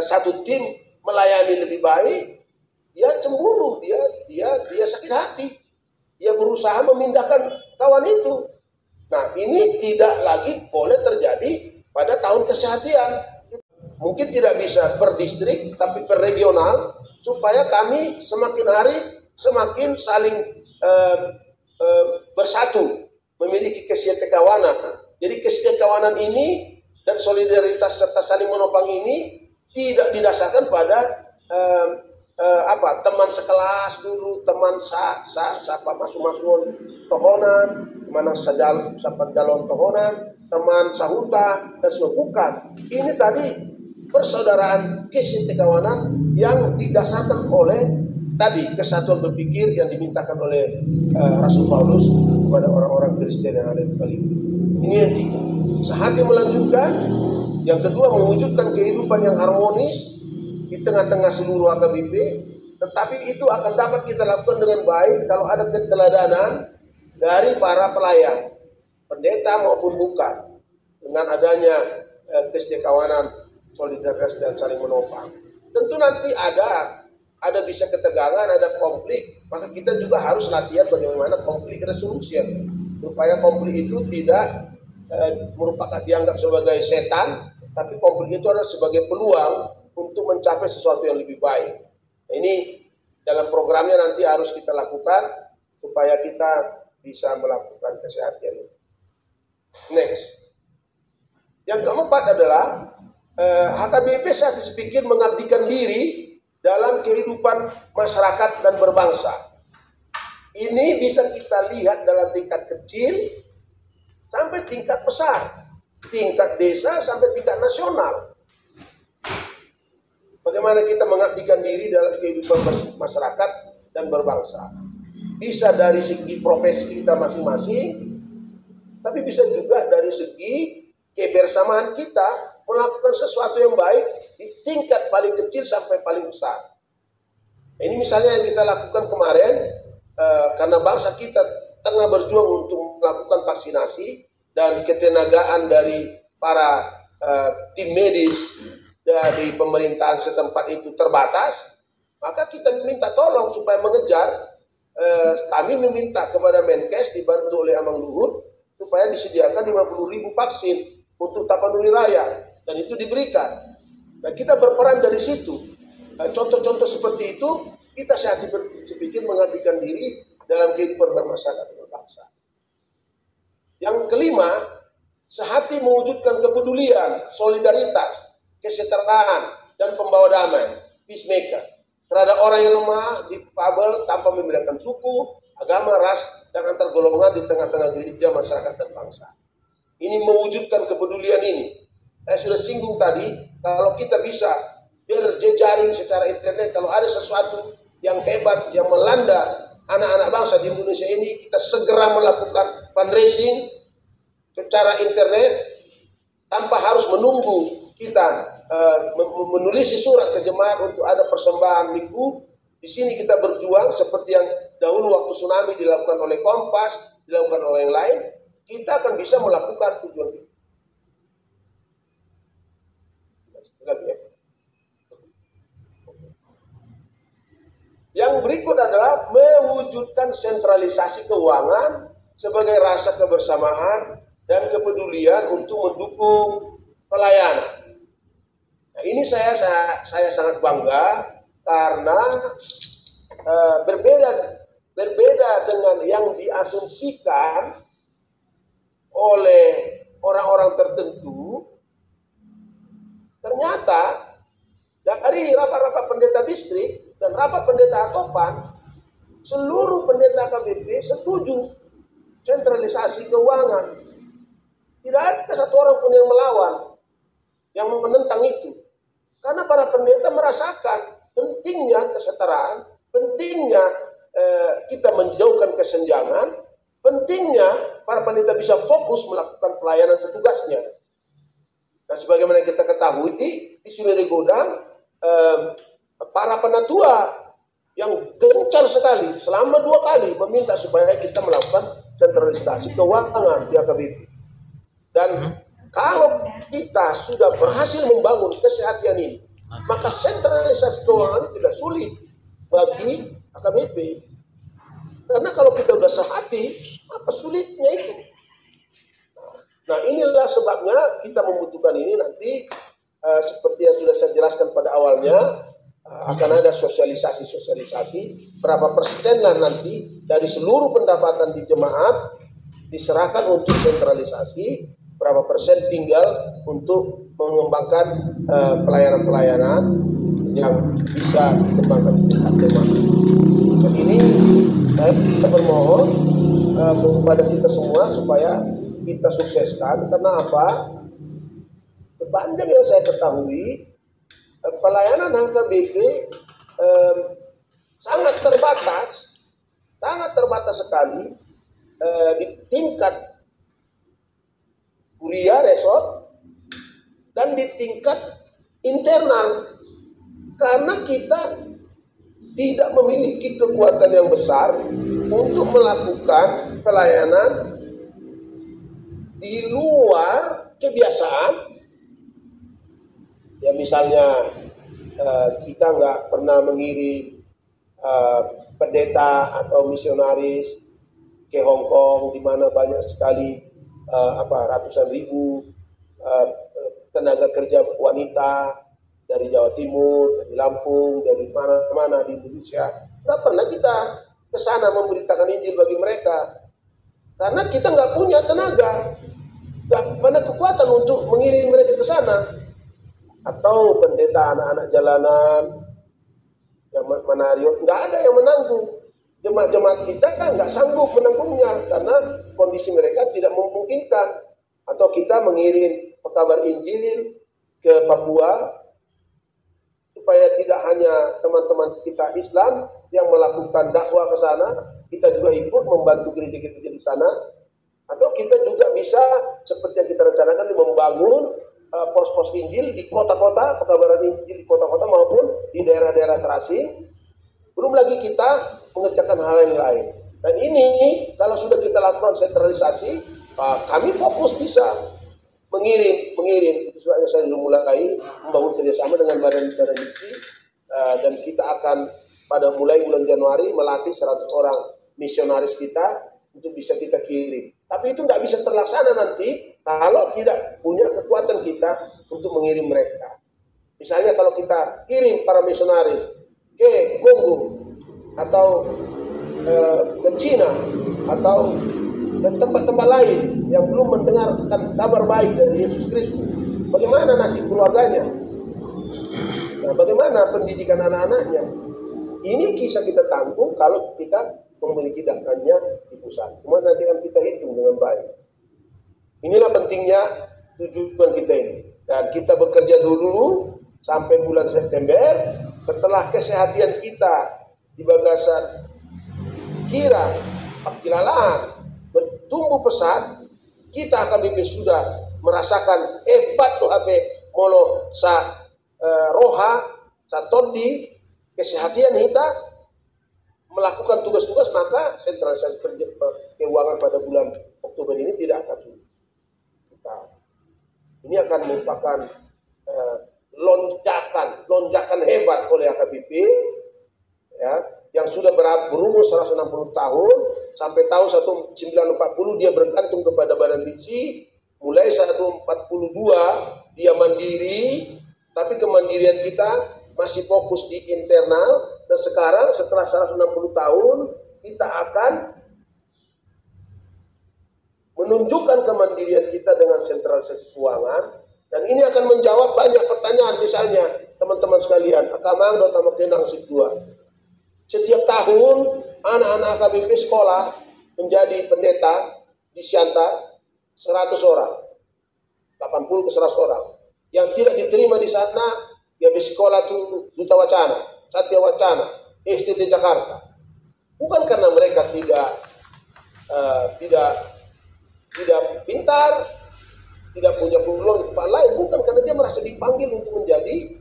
satu tim melayani lebih baik, dia cemburu, dia sakit hati, dia berusaha memindahkan kawan itu. Nah, ini tidak lagi boleh terjadi pada tahun kesehatan. Mungkin tidak bisa per distrik, tapi per regional, supaya kami semakin hari semakin saling bersatu, memiliki kesetiakawanan. Jadi kesetiakawanan ini dan solidaritas serta saling menopang ini tidak didasarkan pada teman sekelas dulu, teman sapa masuk tohonan, mana sapa calon tohonan, teman sahuta dan semua. Bukan. Ini tadi persaudaraan kesetiakawanan yang didasarkan oleh tadi kesatuan berpikir yang dimintakan oleh Rasul Paulus kepada orang-orang Kristen yang ada di Palestina. Ini yang sehati melanjutkan. Yang kedua, mewujudkan kehidupan yang harmonis di tengah-tengah seluruh AKBP. Tetapi itu akan dapat kita lakukan dengan baik kalau ada keteladanan dari para pelayan, pendeta maupun bukan, dengan adanya kesetiakawanan, solidaritas dan saling menopang. Tentu nanti ada bisa ketegangan, ada konflik, maka kita juga harus latihan bagaimana konflik resolution supaya konflik itu tidak merupakan dianggap sebagai setan, tapi konflik itu adalah sebagai peluang untuk mencapai sesuatu yang lebih baik. Nah, ini dalam programnya nanti harus kita lakukan supaya kita bisa melakukan kesehatan. Next. Yang keempat adalah HKBP saya pikir mengabdikan diri dalam kehidupan masyarakat dan berbangsa. Ini bisa kita lihat dalam tingkat kecil sampai tingkat besar, tingkat desa sampai tingkat nasional. Bagaimana kita mengabdikan diri dalam kehidupan masyarakat dan berbangsa. Bisa dari segi profesi kita masing-masing, tapi bisa juga dari segi kebersamaan kita melakukan sesuatu yang baik di tingkat paling kecil sampai paling besar. Ini misalnya yang kita lakukan kemarin, karena bangsa kita tengah berjuang untuk melakukan vaksinasi dan ketenagaan dari para tim medis dari pemerintahan setempat itu terbatas, maka kita minta tolong supaya mengejar. Kami meminta kepada Menkes dibantu oleh Amang Luhut supaya disediakan 50.000 vaksin untuk Tapanuli Raya, dan itu diberikan. Nah, kita berperan dari situ. Contoh-contoh seperti itu kita saya berpikir mengabdikan diri dalam kehidupan bermasyarakat dan berbangsa. Yang kelima, sehati mewujudkan kepedulian, solidaritas, kesetaraan, dan pembawa damai, peacemaker, terhadap orang yang lemah, difabel, tanpa membedakan suku, agama, ras, dan antar golongan di tengah-tengah gereja, masyarakat, dan bangsa. Ini mewujudkan kepedulian ini. Saya sudah singgung tadi, kalau kita bisa berjejaring secara internet, kalau ada sesuatu yang hebat, yang melanda anak-anak bangsa di Indonesia ini, kita segera melakukan fundraising secara internet, tanpa harus menunggu kita menulis surat ke jemaat untuk ada persembahan minggu. Di sini kita berjuang seperti yang dahulu waktu tsunami dilakukan oleh Kompas, dilakukan oleh yang lain, kita akan bisa melakukan tujuan itu. Yang berikut adalah mewujudkan sentralisasi keuangan sebagai rasa kebersamaan dan kepedulian untuk mendukung pelayanan. Nah, ini saya sangat bangga karena berbeda dengan yang diasumsikan oleh orang-orang tertentu. Ternyata dari rapat-rapat pendeta distrik dan rapat pendeta Akopan, seluruh pendeta HKBP setuju sentralisasi keuangan. Tidak ada satu orang pun yang melawan, yang menentang itu. Karena para pendeta merasakan pentingnya kesetaraan, pentingnya kita menjauhkan kesenjangan, pentingnya para pendeta bisa fokus melakukan pelayanan setugasnya. Dan sebagaimana kita ketahui di Sungai Godang, para penatua yang gencar sekali selama 2 kali meminta supaya kita melakukan sentralisasi keuangan di HKBP. Dan kalau kita sudah berhasil membangun kesehatan ini, maka sentralisasi keuangan tidak sulit bagi HKBP. Karena kalau kita sudah sehati, apa sulitnya itu? Nah, inilah sebabnya kita membutuhkan ini nanti, seperti yang sudah saya jelaskan pada awalnya, akan ada sosialisasi berapa persen lah nanti dari seluruh pendapatan di jemaat diserahkan untuk sentralisasi, berapa persen tinggal untuk mengembangkan pelayanan-pelayanan yang bisa dikembangkan di tingkat jemaat. Dan ini kita bermohon kepada kita semua supaya kita sukseskan. Karena apa? Sepanjang yang saya ketahui, pelayanan HKBP sangat terbatas sekali di tingkat kuliah resort dan di tingkat internal, karena kita tidak memiliki kekuatan yang besar untuk melakukan pelayanan di luar kebiasaan. Ya misalnya kita nggak pernah mengirim pendeta atau misionaris ke Hong Kong, di mana banyak sekali ratusan ribu tenaga kerja wanita dari Jawa Timur, dari Lampung, dari mana-mana di Indonesia. Nggak pernah kita ke sana memberitakan Injil bagi mereka. Karena kita nggak punya tenaga, nggak punya kekuatan untuk mengirim mereka ke sana. Atau pendeta anak-anak jalanan, yang menariot, nggak ada yang menanggung. Jemaat-jemaat kita kan nggak sanggup menanggungnya karena kondisi mereka tidak memungkinkan. Atau kita mengirim pekabar Injil ke Papua supaya tidak hanya teman-teman kita Islam yang melakukan dakwah ke sana, kita juga ikut membantu gereja-gereja di sana. Atau kita juga bisa seperti yang kita rencanakan membangun pos-pos Injil di kota-kota, pekabaran Injil di kota-kota maupun di daerah-daerah terasing. Belum lagi kita mengerjakan hal yang lain. Dan ini kalau sudah kita lakukan sentralisasi, kami fokus bisa mengirim. Itu sebabnya saya belum mulai membangun kerjasama dengan badan-badan misi, dan kita akan pada mulai bulan Januari melatih 100 orang misionaris kita untuk bisa kita kirim. Tapi itu nggak bisa terlaksana nanti kalau tidak punya kekuatan kita untuk mengirim mereka. Misalnya kalau kita kirim para misionaris ke Kongo atau ke Cina atau ke tempat-tempat lain yang belum mendengarkan kabar baik dari Yesus Kristus, bagaimana nasib keluarganya? Nah, bagaimana pendidikan anak-anaknya? Ini kisah kita tanggung kalau kita memiliki datanya di pusat. Cuma nanti kan kita hitung dengan baik. Inilah pentingnya tujuan kita ini. Dan kita bekerja dulu sampai bulan September. Setelah kesehatan kita di bagasan kira Pakilalaan bertumbuh pesat, kita AKBP sudah merasakan hebat tuh HP molo sa roha sa tondi kesehatan kita melakukan tugas-tugas, maka sentralisasi keuangan pada bulan Oktober ini tidak akan sulit. Ini akan merupakan lonjakan hebat oleh AKBP, ya, yang sudah berumur 160 tahun sampai tahun 1940 dia bergantung kepada badan misi. Mulai 1942 dia mandiri, tapi kemandirian kita masih fokus di internal. Dan sekarang setelah 160 tahun kita akan menunjukkan kemandirian kita dengan sentralisasi keuangan. Dan ini akan menjawab banyak pertanyaan. Misalnya teman-teman sekalian, akamang dotama kenang sidua. Setiap tahun anak-anak AKBP sekolah menjadi pendeta di Siantar 100 orang, 80 ke 100 orang. Yang tidak diterima di sana, dia di sekolah itu Duta Wacana, Satya Wacana, STT Jakarta. Bukan karena mereka tidak pintar, tidak punya peluang di tempat lain, bukan karena dia merasa dipanggil untuk menjadi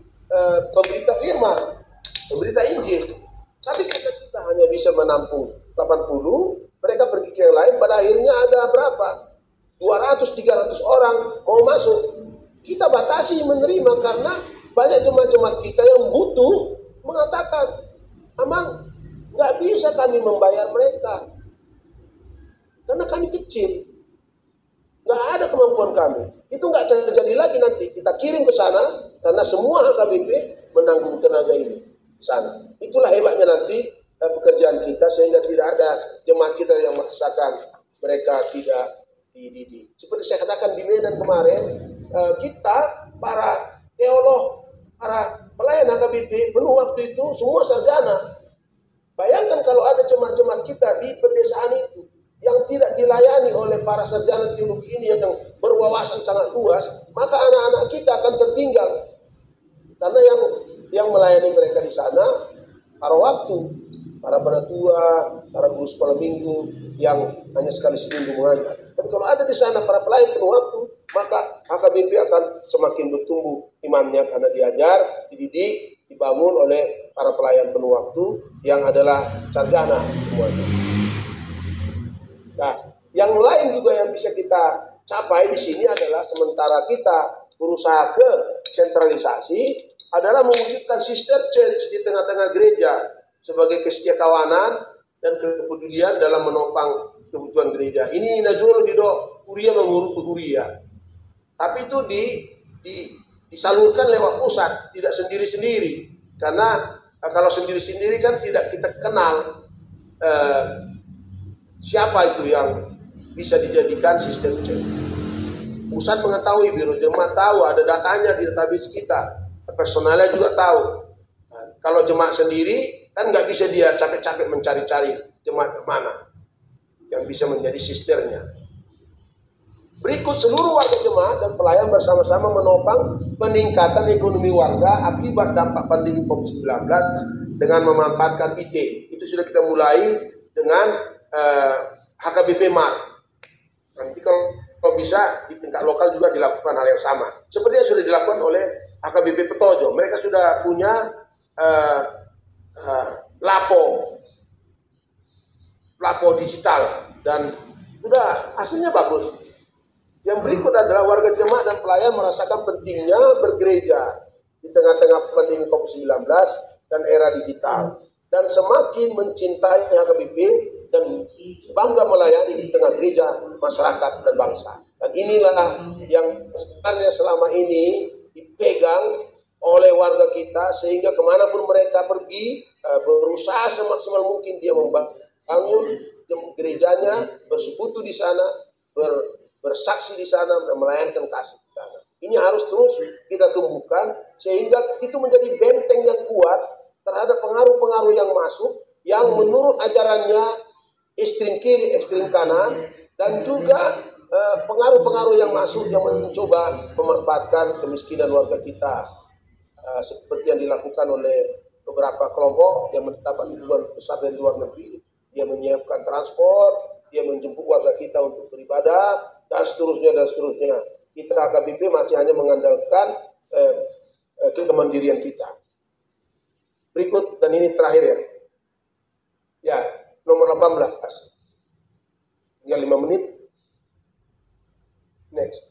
pemberita firman, pemberita Injil. Tapi karena kita hanya bisa menampung 80, mereka pergi ke yang lain, pada akhirnya ada berapa? 200-300 orang mau masuk. Kita batasi menerima karena banyak jemaat-jemaat kita yang butuh mengatakan, "Amang, nggak bisa kami membayar mereka karena kami kecil, nggak ada kemampuan kami." Itu nggak terjadi lagi nanti. Kita kirim ke sana karena semua HKBP menanggung tenaga ini di sana. Itulah hebatnya nanti pekerjaan kita, sehingga tidak ada jemaat kita yang merasakan mereka tidak dididik. Seperti saya katakan di Medan kemarin, kita para teolog, para pelayan HKBP penuh waktu itu semua sarjana. Bayangkan kalau ada jemaat-jemaat kita di pedesaan itu yang tidak dilayani oleh para sarjana teologi ini yang berwawasan sangat luas, maka anak-anak kita akan tertinggal. Karena yang melayani mereka di sana para waktu, para penatua, para guru sekolah minggu yang hanya sekali seminggu mengajar. Tapi kalau ada di sana para pelayan penuh waktu, maka HKBP akan semakin bertumbuh imannya karena diajar, dididik, dibangun oleh para pelayan penuh waktu yang adalah sarjana semuanya. Nah, yang lain juga yang bisa kita capai di sini adalah sementara kita berusaha ke sentralisasi adalah mewujudkan sister church di tengah-tengah gereja sebagai kesetiakawanan dan kepedulian dalam menopang kebutuhan gereja. Ini najul dido Uria mengurus Uria. Tapi itu disalurkan lewat pusat, tidak sendiri-sendiri. Karena kalau sendiri-sendiri kan tidak kita kenal siapa itu yang bisa dijadikan sistem cek. Pusat mengetahui, biro jemaat tahu, ada datanya di database kita, personalnya juga tahu. Nah, kalau jemaat sendiri kan nggak bisa dia capek-capek mencari-cari jemaat kemana yang bisa menjadi sisternya. Berikut seluruh warga jemaat dan pelayan bersama-sama menopang peningkatan ekonomi warga akibat dampak pandemi COVID-19 dengan memanfaatkan IT. Itu sudah kita mulai dengan HKBP MAR. Nanti kalau bisa di tingkat lokal juga dilakukan hal yang sama. Seperti yang sudah dilakukan oleh HKBP Petojo. Mereka sudah punya lapo digital dan sudah hasilnya bagus. Yang berikut adalah warga jemaat dan pelayan merasakan pentingnya bergereja di tengah-tengah pandemi COVID-19 dan era digital, dan semakin mencintai HKBP dan bangga melayani di tengah gereja, masyarakat, dan bangsa. Dan inilah yang sebenarnya selama ini dipegang oleh warga kita, sehingga kemanapun mereka pergi, berusaha semaksimal mungkin dia membangun gerejanya, bersekutu di sana, bersaksi di sana, dan melayanikan kasih di sana. Ini harus terus kita tumbuhkan sehingga itu menjadi benteng yang kuat terhadap pengaruh-pengaruh yang masuk, yang menurut ajarannya ekstrem kiri, ekstrem kanan, dan juga pengaruh-pengaruh yang masuk yang mencoba memanfaatkan kemiskinan warga kita, seperti yang dilakukan oleh beberapa kelompok yang mendapat dukungan besar dari luar negeri. Dia menyiapkan transport, dia menjemput warga kita untuk beribadah, dan seterusnya dan seterusnya. Kita HKBP masih hanya mengandalkan kemandirian kita. Berikut, dan ini terakhir ya. Ya, nomor 18. Tinggal 5 menit. Next.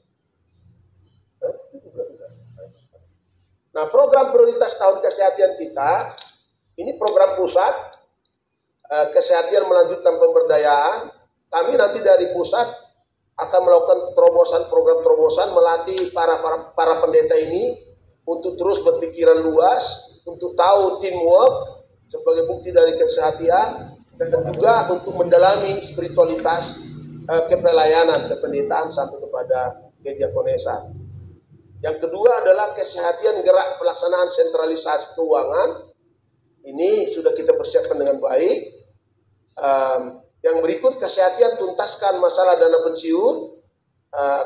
Nah, program prioritas tahun kesehatan kita, ini program pusat, kesehatan melanjutkan pemberdayaan. Kami nanti dari pusat akan melakukan terobosan, program terobosan, melatih para pendeta ini untuk terus berpikiran luas, untuk tahu teamwork sebagai bukti dari kesehatan, dan juga untuk mendalami spiritualitas kepelayanan, kependetaan sampai kepada kediakonesan. Yang kedua adalah kesehatan gerak pelaksanaan sentralisasi keuangan. Ini sudah kita persiapkan dengan baik. Yang berikut, kesehatan tuntaskan masalah dana pensiun.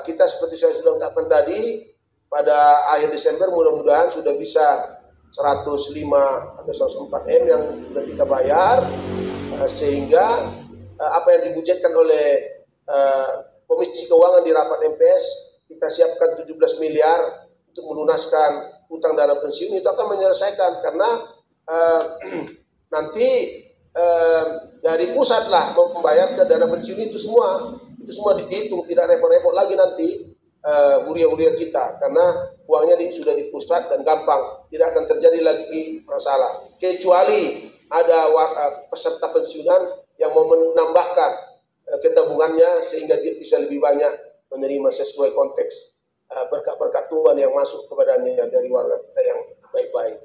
Kita seperti saya sudah katakan tadi, pada akhir Desember mudah-mudahan sudah bisa 105 atau 104 M yang sudah kita bayar, sehingga apa yang dibudgetkan oleh Komisi Keuangan di rapat MPS, kita siapkan 17 miliar untuk melunaskan utang dana pensiun. Itu akan menyelesaikan, karena nanti dari pusat lah membayar ke dana pensiun itu semua dihitung, tidak repot-repot lagi nanti uria-uria kita, karena uangnya sudah di pusat dan gampang, tidak akan terjadi lagi masalah, kecuali ada peserta pensiunan yang mau menambahkan ketabungannya sehingga dia bisa lebih banyak menerima sesuai konteks berkat-berkat Tuhan yang masuk kepadanya dari warga kita yang baik-baik.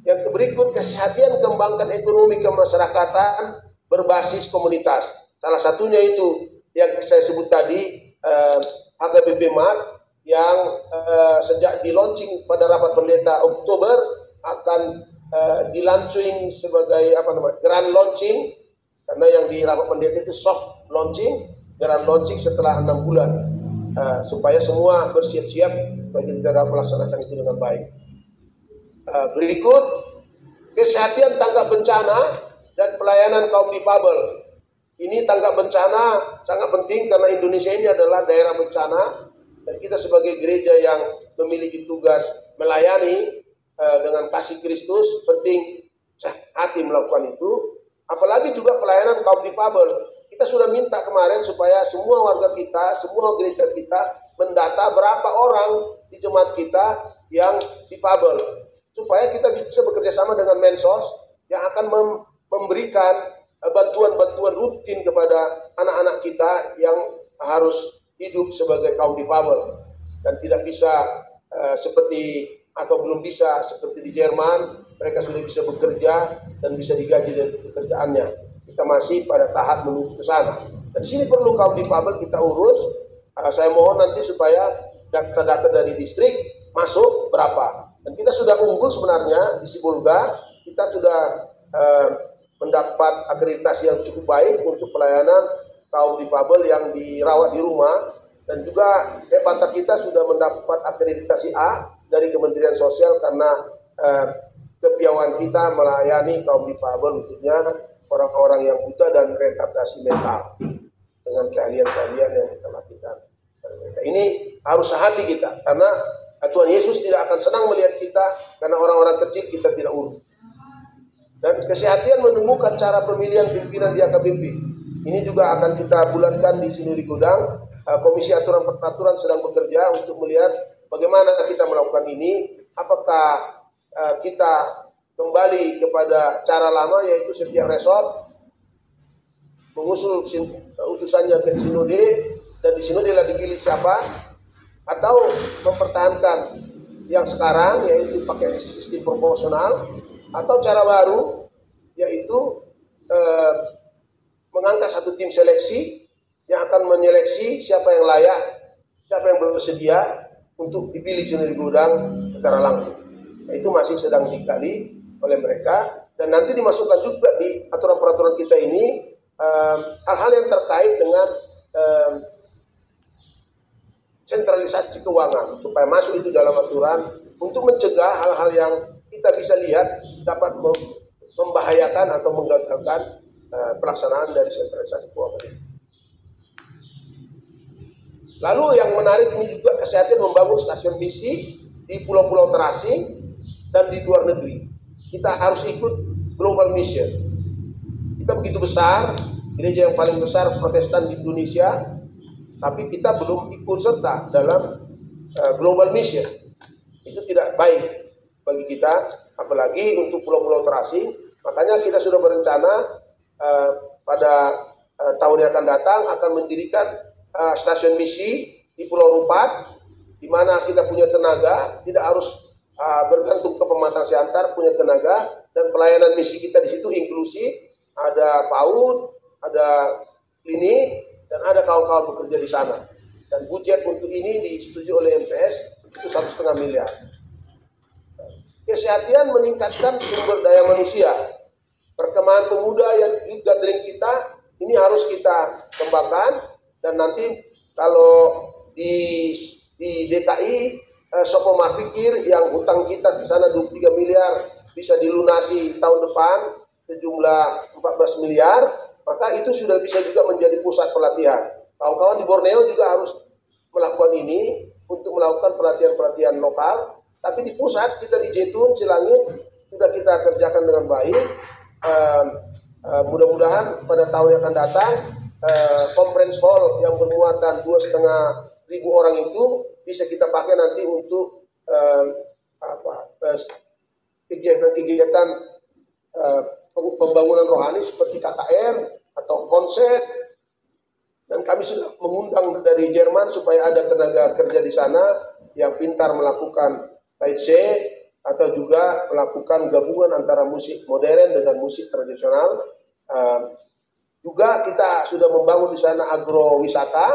Yang berikut, kesehatan kembangkan ekonomi kemasyarakatan berbasis komunitas. Salah satunya itu yang saya sebut tadi, HKBP MAR, yang sejak di launching pada rapat pendeta Oktober akan di-launching sebagai grand launching, karena yang di rapat pendeta itu soft launching, grand launching setelah 6 bulan, supaya semua bersiap-siap bagi kita melaksanakan itu dengan baik. Berikut, kesehatan tanggap bencana dan pelayanan kaum difabel. Ini tanggap bencana sangat penting karena Indonesia ini adalah daerah bencana, dan kita sebagai gereja yang memiliki tugas melayani dengan kasih Kristus, penting hati melakukan itu. Apalagi juga pelayanan kaum difabel. Kita sudah minta kemarin supaya semua warga kita, semua gereja kita mendata berapa orang di jemaat kita yang difabel, supaya kita bisa bekerja sama dengan Mensos yang akan memberikan bantuan-bantuan rutin kepada anak-anak kita yang harus hidup sebagai kaum difabel dan tidak bisa seperti atau belum bisa seperti di Jerman, mereka sudah bisa bekerja dan bisa digaji dari pekerjaannya. Kita masih pada tahap menuju ke sana. Dan di sini perlu kaum difabel kita urus. Saya mohon nanti supaya data-data dari distrik masuk berapa. Dan kita sudah unggul sebenarnya di Sibolga, kita sudah mendapat akreditasi yang cukup baik untuk pelayanan kaum difabel yang dirawat di rumah. Dan juga Banta kita sudah mendapat akreditasi A dari Kementerian Sosial karena kepiawaian kita melayani kaum difabel, khususnya orang-orang yang buta dan rehabilitasi mental dengan keahlian-keahlian yang kita lakukan. Ini harus sehati kita, karena Tuhan Yesus tidak akan senang melihat kita karena orang-orang kecil kita tidak urus. Dan kesehatan menemukan cara pemilihan pimpinan di AKBP. Ini juga akan kita bulatkan di Sinodi Gudang. Komisi Aturan Peraturan sedang bekerja untuk melihat bagaimana kita melakukan ini. Apakah kita kembali kepada cara lama, yaitu setiap resort mengusul utusannya ke Sinode, dan di Sinode lah dipilih siapa, atau mempertahankan yang sekarang yaitu pakai sistem proporsional, atau cara baru yaitu mengangkat satu tim seleksi yang akan menyeleksi siapa yang layak, siapa yang bersedia untuk dipilih Sinodi Gudang secara langsung. Nah, itu masih sedang digali oleh mereka, dan nanti dimasukkan juga di aturan peraturan kita ini hal-hal yang terkait dengan sentralisasi keuangan, supaya masuk itu dalam aturan untuk mencegah hal-hal yang kita bisa lihat dapat membahayakan atau menggagalkan pelaksanaan dari sentralisasi keuangan. Lalu yang menarik ini juga kesehatan membangun stasiun misi di pulau-pulau terasing dan di luar negeri. Kita harus ikut global mission. Kita begitu besar, gereja yang paling besar Protestan di Indonesia, tapi kita belum ikut serta dalam global mission. Itu tidak baik bagi kita, apalagi untuk pulau-pulau terasing. Makanya kita sudah berencana pada tahun yang akan datang akan mendirikan stasiun misi di Pulau Rupat, di mana kita punya tenaga, tidak harus bergantung ke Pematang Siantar, punya tenaga, dan pelayanan misi kita di situ inklusif, ada PAUD, ada klinik, dan ada kawan-kawan bekerja di sana. Dan budget untuk ini disetujui oleh MPS itu 1,5 miliar. Kesehatan meningkatkan sumber daya manusia. Perkembangan pemuda yang gathering kita ini harus kita kembangkan. Dan nanti kalau di DKI Sokoma pikir yang hutang kita di sana 23 miliar bisa dilunasi tahun depan sejumlah 14 miliar, maka itu sudah bisa juga menjadi pusat pelatihan. Kawan-kawan di Borneo juga harus melakukan ini untuk melakukan pelatihan-pelatihan lokal. Tapi di pusat kita di Jetun, Cilangit sudah kita kerjakan dengan baik. Mudah-mudahan pada tahun yang akan datang conference hall yang bermuatan 2.500 orang itu bisa kita pakai nanti untuk kegiatan-kegiatan pembangunan rohani seperti KKR atau konser. Dan kami sudah mengundang dari Jerman supaya ada tenaga kerja di sana yang pintar melakukan taizé atau juga melakukan gabungan antara musik modern dengan musik tradisional. Juga kita sudah membangun di sana agrowisata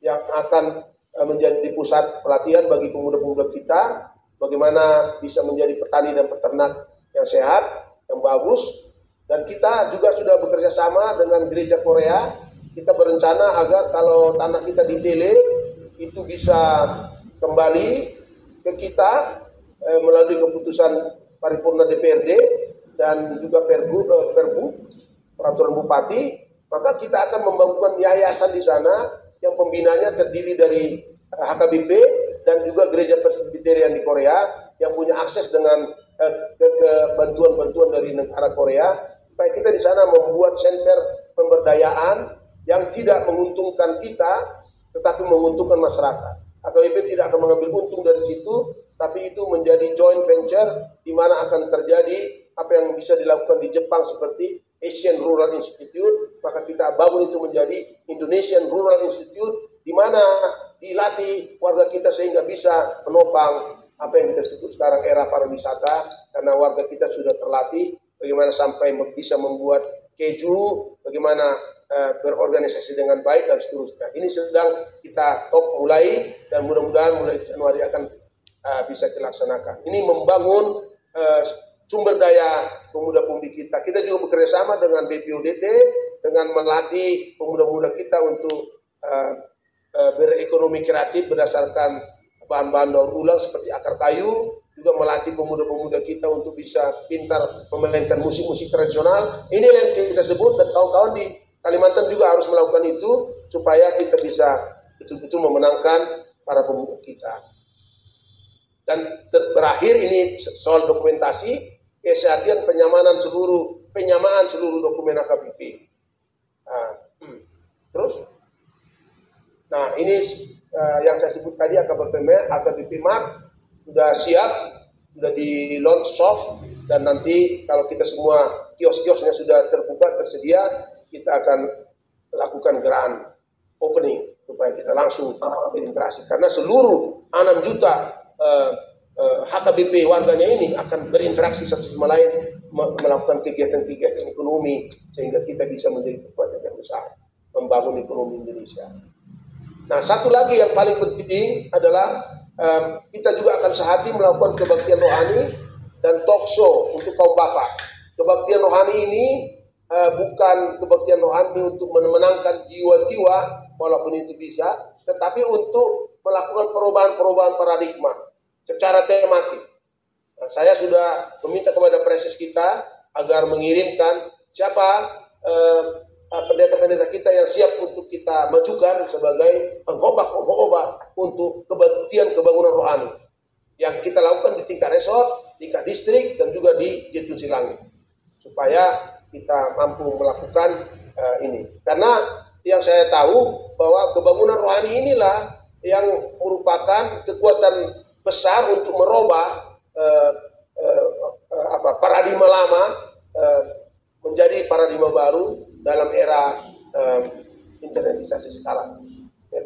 yang akan menjadi pusat pelatihan bagi pemuda-pemuda kita, bagaimana bisa menjadi petani dan peternak yang sehat, yang bagus. Dan kita juga sudah bekerja sama dengan gereja Korea. Kita berencana agar kalau tanah kita ditele itu bisa kembali ke kita melalui keputusan paripurna DPRD dan juga Perbu peraturan bupati, maka kita akan membangun yayasan di sana yang pembinanya terdiri dari HKBP dan juga gereja Presbyterian di Korea yang punya akses dengan bantuan-bantuan dari negara Korea, supaya kita di sana membuat center pemberdayaan yang tidak menguntungkan kita tetapi menguntungkan masyarakat. HKBP tidak akan mengambil untung dari situ, tapi itu menjadi joint venture di mana akan terjadi apa yang bisa dilakukan di Jepang seperti Asian Rural Institute, maka kita bangun itu menjadi Indonesian Rural Institute di mana dilatih warga kita sehingga bisa menopang apa yang kita sebut sekarang era pariwisata, karena warga kita sudah terlatih bagaimana sampai bisa membuat keju, bagaimana berorganisasi dengan baik dan seterusnya. Ini sedang kita mulai dan mudah-mudahan mulai Januari akan bisa dilaksanakan. Ini membangun sumber daya pemuda-pemudi kita. Kita juga bekerja sama dengan BPODT dengan melatih pemuda-pemuda kita untuk berekonomi kreatif berdasarkan bahan-bahan daur ulang seperti akar kayu, juga melatih pemuda-pemuda kita untuk bisa pintar memainkan musik-musik tradisional. Ini yang kita sebut, dan kawan-kawan di Kalimantan juga harus melakukan itu supaya kita bisa betul-betul memenangkan para pemuda kita. Dan terakhir ini soal dokumentasi, kesehatan penyamaan seluruh dokumen AKBP. Nah ini yang saya sebut tadi AKBP Mark sudah siap, sudah di launch soft, dan nanti kalau kita semua kios-kiosnya sudah terbuka tersedia, kita akan lakukan grand opening supaya kita langsung berinteraksi, karena seluruh 6 juta HKBP warganya ini akan berinteraksi satu sama lain, melakukan kegiatan-kegiatan ekonomi sehingga kita bisa menjadi kekuatan yang besar membangun ekonomi Indonesia. Nah, satu lagi yang paling penting adalah kita juga akan sehati melakukan kebaktian rohani dan talk show untuk kaum bapak. Kebaktian rohani ini bukan kebaktian rohani untuk memenangkan jiwa-jiwa, walaupun itu bisa, tetapi untuk melakukan perubahan-perubahan paradigma secara tematik. Nah, saya sudah meminta kepada preses kita agar mengirimkan siapa pendeta-pendeta kita yang siap untuk kita majukan sebagai pengkhotbah untuk kebaktian kebangunan rohani yang kita lakukan di tingkat resort, tingkat distrik, dan juga di Jatun Silangit, supaya kita mampu melakukan ini. Karena yang saya tahu bahwa kebangunan rohani inilah yang merupakan kekuatan besar untuk merubah paradigma lama menjadi paradigma baru dalam era internetisasi sekarang.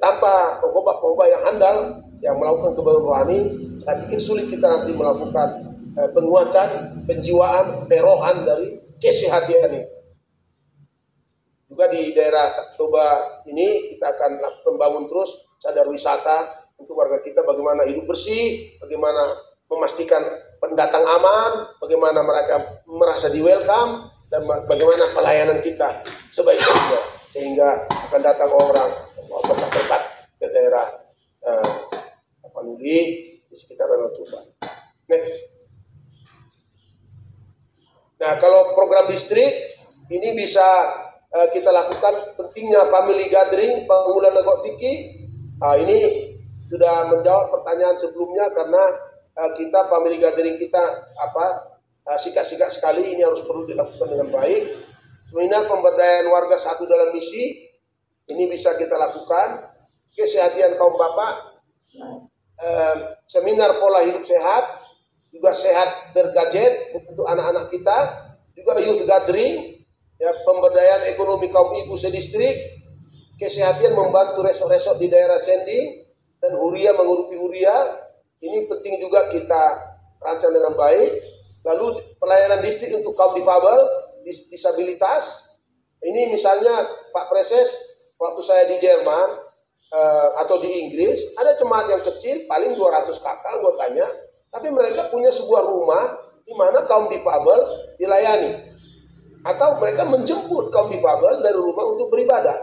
Tanpa pengkhotbah yang handal yang melakukan kebangunan rohani, saya pikir sulit kita nanti melakukan penguatan penjiwaan perohan dari kesehatan ini. Juga di daerah Toba ini kita akan membangun terus sadar wisata untuk warga kita, bagaimana hidup bersih, bagaimana memastikan pendatang aman, bagaimana mereka merasa di welcome, dan bagaimana pelayanan kita sebaik-baiknya sehingga akan datang orang berkat ke daerah Tapanuli di sekitar Danau Toba. Next. Nah, kalau program distrik ini bisa kita lakukan pentingnya family gathering, pengumpulan negok tiki. Ini sudah menjawab pertanyaan sebelumnya, karena kita family gathering kita sikat-sikat sekali, ini harus perlu dilakukan dengan baik. Seminar pemberdayaan warga satu dalam misi, ini bisa kita lakukan. Kesehatan kaum bapak, seminar pola hidup sehat, juga sehat bergadget untuk anak-anak kita, juga youth gathering, ya, pemberdayaan ekonomi kaum ibu sedistrik, kesehatan membantu resort-resort di daerah sending, dan huria mengurupi huria. Ini penting juga kita rancang dengan baik. Lalu pelayanan distrik untuk kaum difabel, disabilitas. Ini misalnya Pak Preses, waktu saya di Jerman atau di Inggris, ada jemaat yang kecil, paling 200 kakak anggotanya, tapi mereka punya sebuah rumah di mana kaum difabel dilayani. Atau mereka menjemput kaum difabel dari rumah untuk beribadah.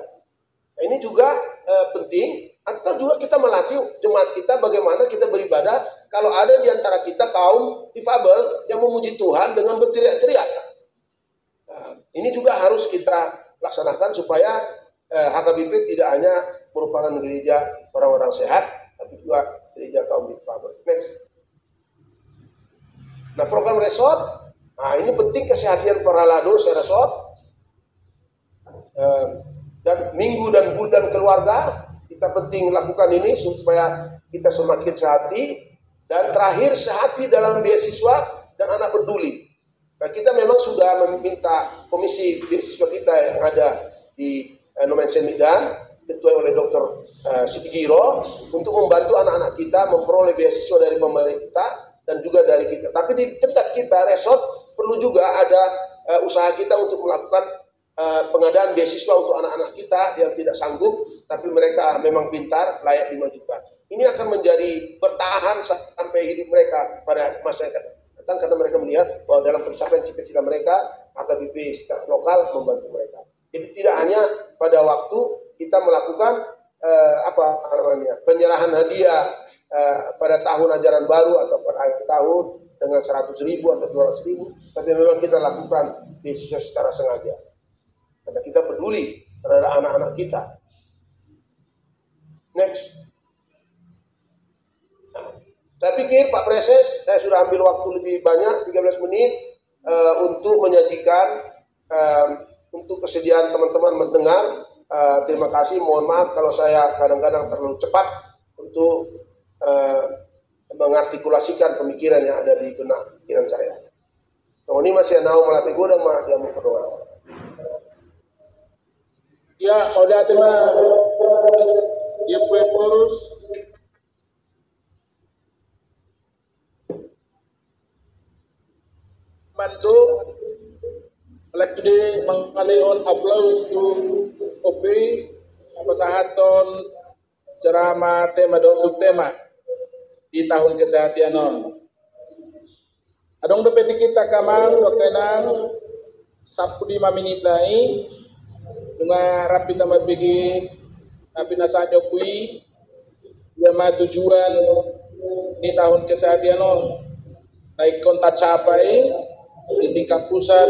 Nah, ini juga penting. Atau juga kita melatih jemaat kita bagaimana kita beribadah kalau ada di antara kita kaum difabel yang memuji Tuhan dengan berteriak-teriak. Nah, ini juga harus kita laksanakan supaya HKBP tidak hanya merupakan gereja orang-orang sehat, tapi juga gereja kaum difabel. Next. Nah, program resort, nah ini penting kesehatan para lado resort, dan minggu dan bulan keluarga. Kita penting lakukan ini supaya kita semakin sehati. Dan terakhir, sehati dalam beasiswa dan anak peduli. Nah, kita memang sudah meminta komisi beasiswa kita yang ada di Nomen Semidan diketuai oleh Dr. Siti Giro untuk membantu anak-anak kita memperoleh beasiswa dari pemerintah dan juga dari kita. Tapi di dekat kita, resort, perlu juga ada usaha kita untuk melakukan pengadaan beasiswa untuk anak-anak kita yang tidak sanggup, tapi mereka memang pintar, layak dimajukan. Ini akan menjadi bertahan sampai hidup mereka pada masa yang akan datang, karena mereka melihat bahwa dalam pencapaian cita-cita mereka, AKBP secara lokal membantu mereka. Jadi tidak hanya pada waktu kita melakukan penyerahan hadiah pada tahun ajaran baru atau pada akhir tahun dengan 100.000 atau 200.000, tapi memang kita lakukan beasiswa secara sengaja. Karena kita peduli terhadap anak-anak kita. Next. Saya pikir Pak Preses, saya sudah ambil waktu lebih banyak, 13 menit, untuk menyajikan, untuk kesediaan teman-teman mendengar. Terima kasih, mohon maaf kalau saya kadang-kadang terlalu cepat untuk mengartikulasikan pemikiran yang ada di benak pikiran saya. Nah, ini masih nau melatih godang mah dia mau berdoa. Ya, udah terima. Dia purus. Bantu. Like today, mengalihkan applause to OP, pesahaton ceramah tema dan subtema di tahun kesehatan non. Adong dopeti kita kamang dokenan 15 menit lai dengan rapi tamat bigi tapi nasa jokui yang tujuan di tahun kesehatan non naik kontak capai di tingkat pusat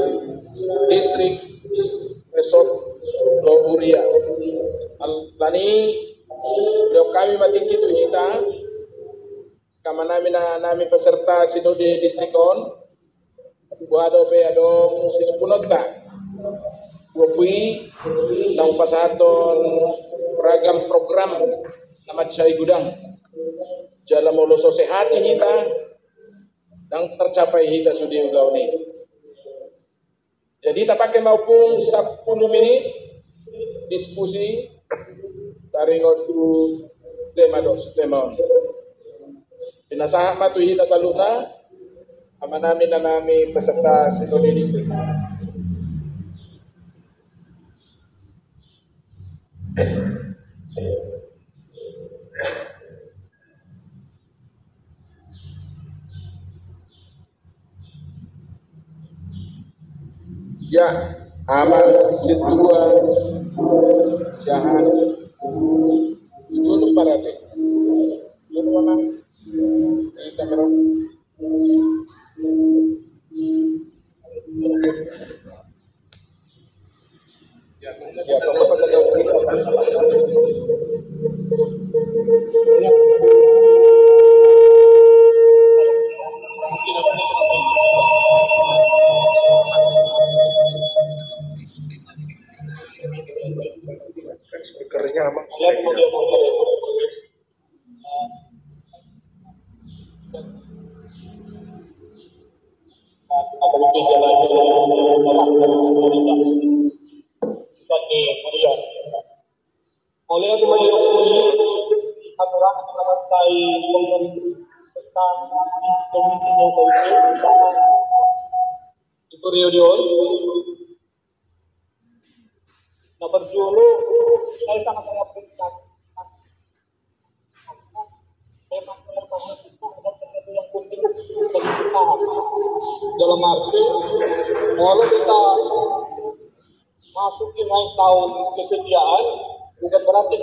distrik resort Lohuria. Alani beliau kami mati gitu kita kama nami peserta sinode distrikon buat ado sisupunot tak Wapui nang pasaton ragam program nama cai gudang jalan moloso sehat kita dan tercapai kita sudah ugau ni. Jadi tak pakai maupun 10 menit diskusi dari waktu tema Pinasahan matu kita saluta ama namin na nami peserta sinode distrik. Ya, amal situan jahat itu parate. Lalu mana? Kamera. Ya, speakernya apa? Oleh itu menjadi aturan menastai tentang komisi itu periode. Nah berjulu saya sangat mengapresiasi memang pengetahuan itu adalah sesuatu yang penting bagi kita dalam arti kalau kita masuki naik tahun kesediaan bukan berarti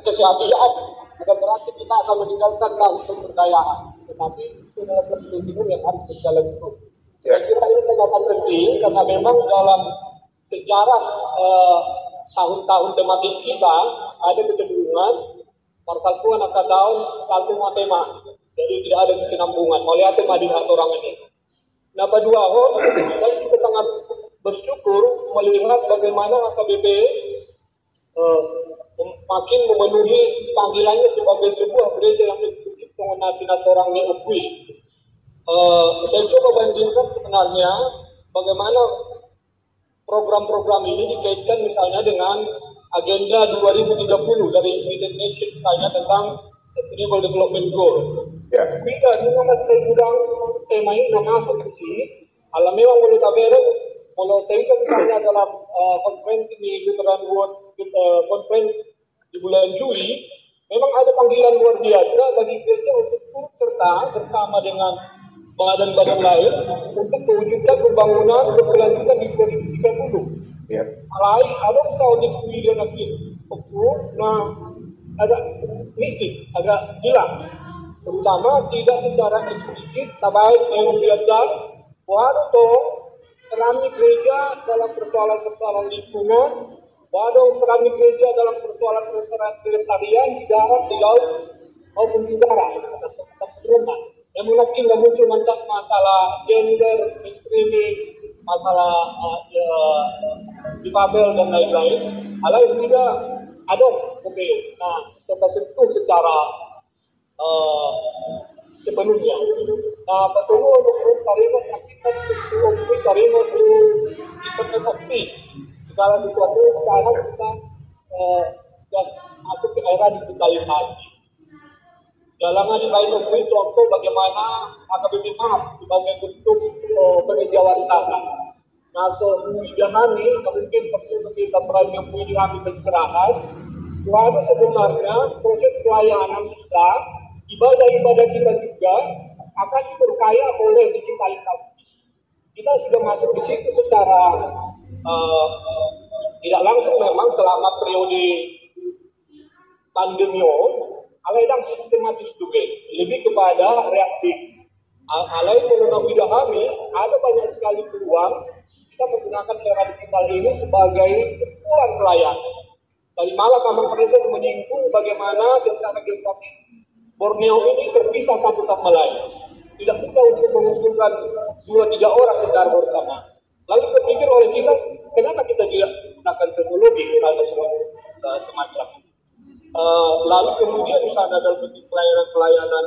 kesehatan, bukan berarti kita akan meninggalkan tahun pemberdayaan, tetapi itu adalah kepentingan yang harus berjalan terus. Saya kira ini sangat penting karena memang dalam sejarah tahun-tahun tematik kita ada kecenderungan perkalkuan akan tahun satu tema, jadi tidak ada kesinambungan. Oleh itu madihat orang ini. Nah, kedua, saya juga sangat bersyukur melihat bagaimana AKBP makin memenuhi panggilannya sebagai sebuah gereja yang mengenal orang ini ukui. Saya coba bandingkan sebenarnya bagaimana program-program ini dikaitkan misalnya dengan agenda 2030 dari United Nations misalnya tentang Sustainable Development Goals. Ya. Bila nung masih kurang tema ini masuk ke sini, alam memang mulut avero, kalau saya misalnya dalam konferensi di Lutheran World Conference di bulan Juli, memang ada panggilan luar biasa bagi gereja untuk turut serta bersama dengan badan-badan lain untuk mewujudkan pembangunan berkelanjutan di 2030. Ya. Lain ada Saudi Arabia nanti, nah agak misi, agak hilang, terutama tidak secara eksplisit, tapi yang belajar waktu peran gereja dalam persoalan-persoalan lingkungan, waduh peran gereja dalam persoalan-persoalan kelestarian di darat, di laut maupun di darat, yang mungkin nggak muncul masalah gender, mainstreaming, masalah difabel dan lain-lain. Hal yang tidak ada, oke. Nah, kita sentuh secara sepenuhnya. Nah, perlu untuk tarima akibat untuk tarima dulu internet of peace. Segala sesuatu sekarang kita sudah masuk ke era digitalisasi. Dalam lain negeri contoh bagaimana AKBP MAP sebagai bentuk pengejawantahan. Nah, sejahani mungkin perlu kita peran yang punya pencerahan. Lalu sebenarnya proses pelayanan kita, ibadah-ibadah kita juga akan diberkaya oleh digitalisasi. Kita sudah masuk di situ secara tidak langsung memang selama periode pandemi. Alaidang sistematis juga, lebih kepada reaksi. Alaid menurut kami ada banyak sekali peluang kita menggunakan era digital ini sebagai ukuran pelayanan. Tadi malam Kamar Presiden menyinggung bagaimana secara geografis Borneo ini terpisah satu sama lain. Tidak mudah untuk mengumpulkan 2-3 orang secara bersama. Lalu terpikir oleh kita, kenapa kita tidak menggunakan teknologi misalnya semacam lalu kemudian misalnya dalam bentuk pelayanan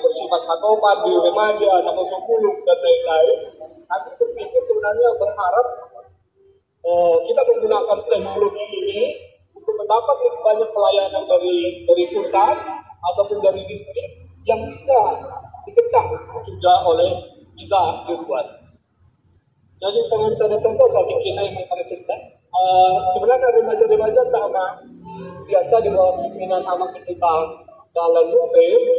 bersifat hatopan di remaja, nama sepuluh dan lain-lain. Kami berpikir sebenarnya berharap kita menggunakan teknologi ini untuk mendapat lebih banyak pelayanan dari pusat ataupun dari distrik yang bisa dikecam juga oleh kita di luar. Jadi sangat ada contoh bagi kita yang persisten. Sebenarnya remaja-remaja sama biasa di bawah pimpinan anak kita dalam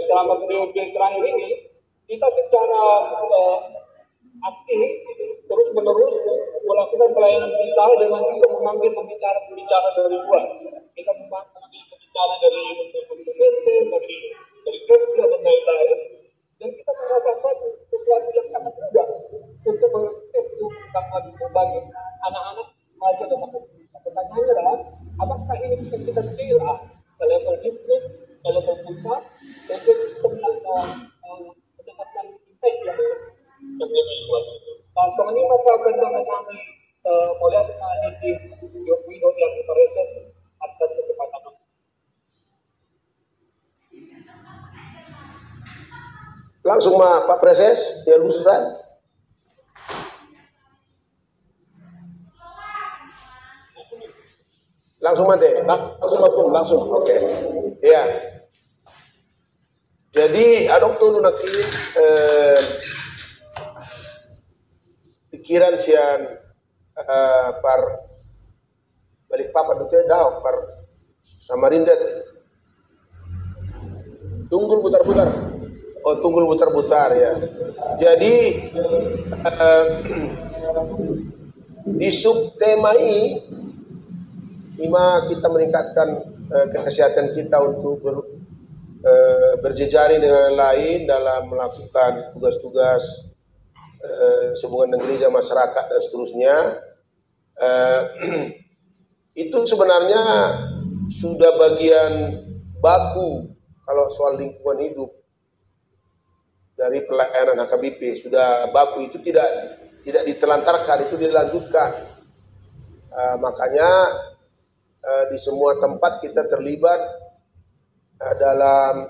selama periode terakhir ini kita secara aktif terus menerus melakukan pelayanan digital dengan juga memanggil pembicara dari luar. Kita memanggil pembicara dari Jogja dan lain-lain, dan kita merasakan sesuatu yang sangat mudah untuk mengaktifkan bagi anak-anak remaja dan anak-anak. Pertanyaannya adalah apakah ini bisa kita scale up ke level distrik, ke level pusat, dan kita mendapatkan impact yang lebih luas. Nah, sekarang ini maka bersama kami melihat di Wido yang present atas kecepatan. Langsung Pak Preses, ya Ustaz. Langsung mati? Langsung. Oke. Ya. Jadi adok tuh nanti pikiran sian par balik papan itu dah par Samarinda. Tunggul putar-putar. Oh, tunggul putar-putar ya. Jadi di subtema ini kita meningkatkan kesehatan kita untuk berjejaring dengan lain dalam melakukan tugas-tugas hubungan dengan gereja, masyarakat dan seterusnya. Itu sebenarnya sudah bagian baku kalau soal lingkungan hidup dari pelayanan HKBP, sudah baku, itu tidak ditelantarkan, itu dilanjutkan. Makanya di semua tempat kita terlibat dalam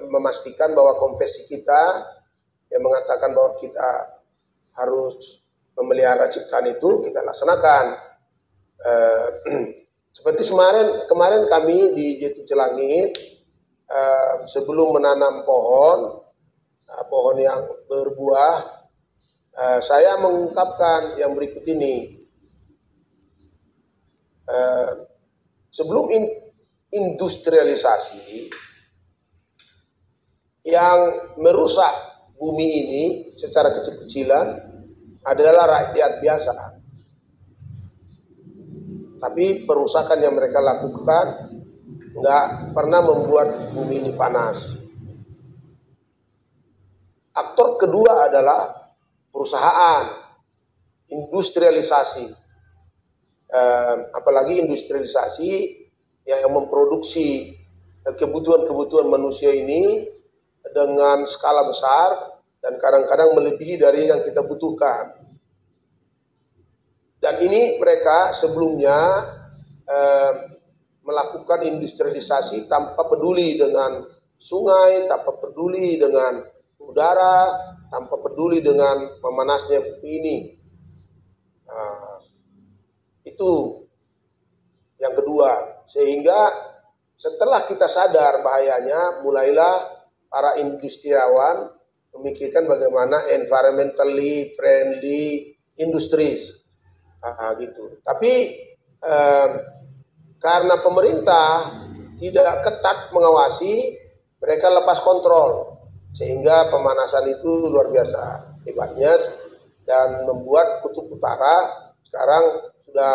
memastikan bahwa konfesi kita yang mengatakan bahwa kita harus memelihara ciptaan itu kita laksanakan. Seperti kemarin kami di Jati Celangit, sebelum menanam pohon yang berbuah, saya mengungkapkan yang berikut ini. Sebelum industrialisasi yang merusak bumi ini secara kecil-kecilan adalah rakyat biasa. Tapi perusakan yang mereka lakukan nggak pernah membuat bumi ini panas. Aktor kedua adalah perusahaan, industrialisasi. Apalagi industrialisasi yang memproduksi kebutuhan-kebutuhan manusia ini dengan skala besar dan kadang-kadang melebihi dari yang kita butuhkan. Dan ini mereka sebelumnya melakukan industrialisasi tanpa peduli dengan sungai, tanpa peduli dengan udara, tanpa peduli dengan memanasnya bumi ini. Itu yang kedua. Sehingga setelah kita sadar bahayanya, mulailah para industriawan memikirkan bagaimana environmentally friendly industries. Gitu. Tapi karena pemerintah tidak ketat mengawasi, mereka lepas kontrol sehingga pemanasan itu luar biasa hebatnya dan membuat kutub utara sekarang sudah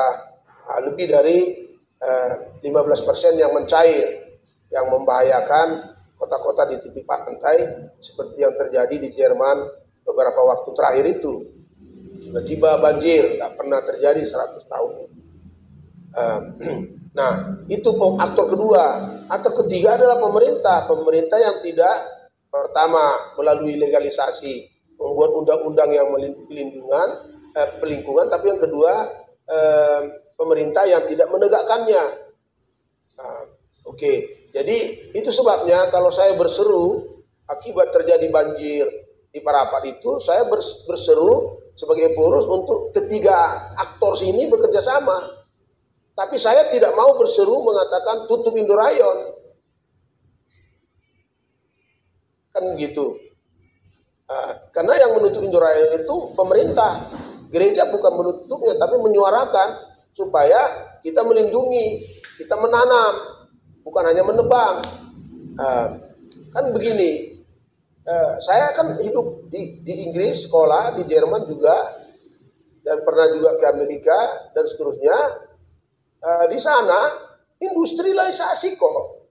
lebih dari 15% yang mencair, yang membahayakan kota-kota di tepi pantai seperti yang terjadi di Jerman beberapa waktu terakhir itu. Tiba-tiba banjir, nggak pernah terjadi 100 tahun. Nah, itu aktor kedua. Aktor ketiga adalah pemerintah yang tidak pertama melalui legalisasi membuat undang-undang yang pelingkungan, tapi yang kedua pemerintah yang tidak menegakkannya. Oke. Jadi itu sebabnya kalau saya berseru akibat terjadi banjir di Parapat itu, saya berseru sebagai pengurus untuk ketiga aktor sini bekerja sama. Tapi saya tidak mau berseru mengatakan tutup Indorayon. Kan gitu. Karena yang menutup Indorayon itu pemerintah. Gereja bukan menutupnya, tapi menyuarakan supaya kita melindungi, kita menanam, bukan hanya menebang. Kan begini, saya kan hidup di Inggris, sekolah, di Jerman juga, dan pernah juga ke Amerika, dan seterusnya. Di sana, industrialisasi kok.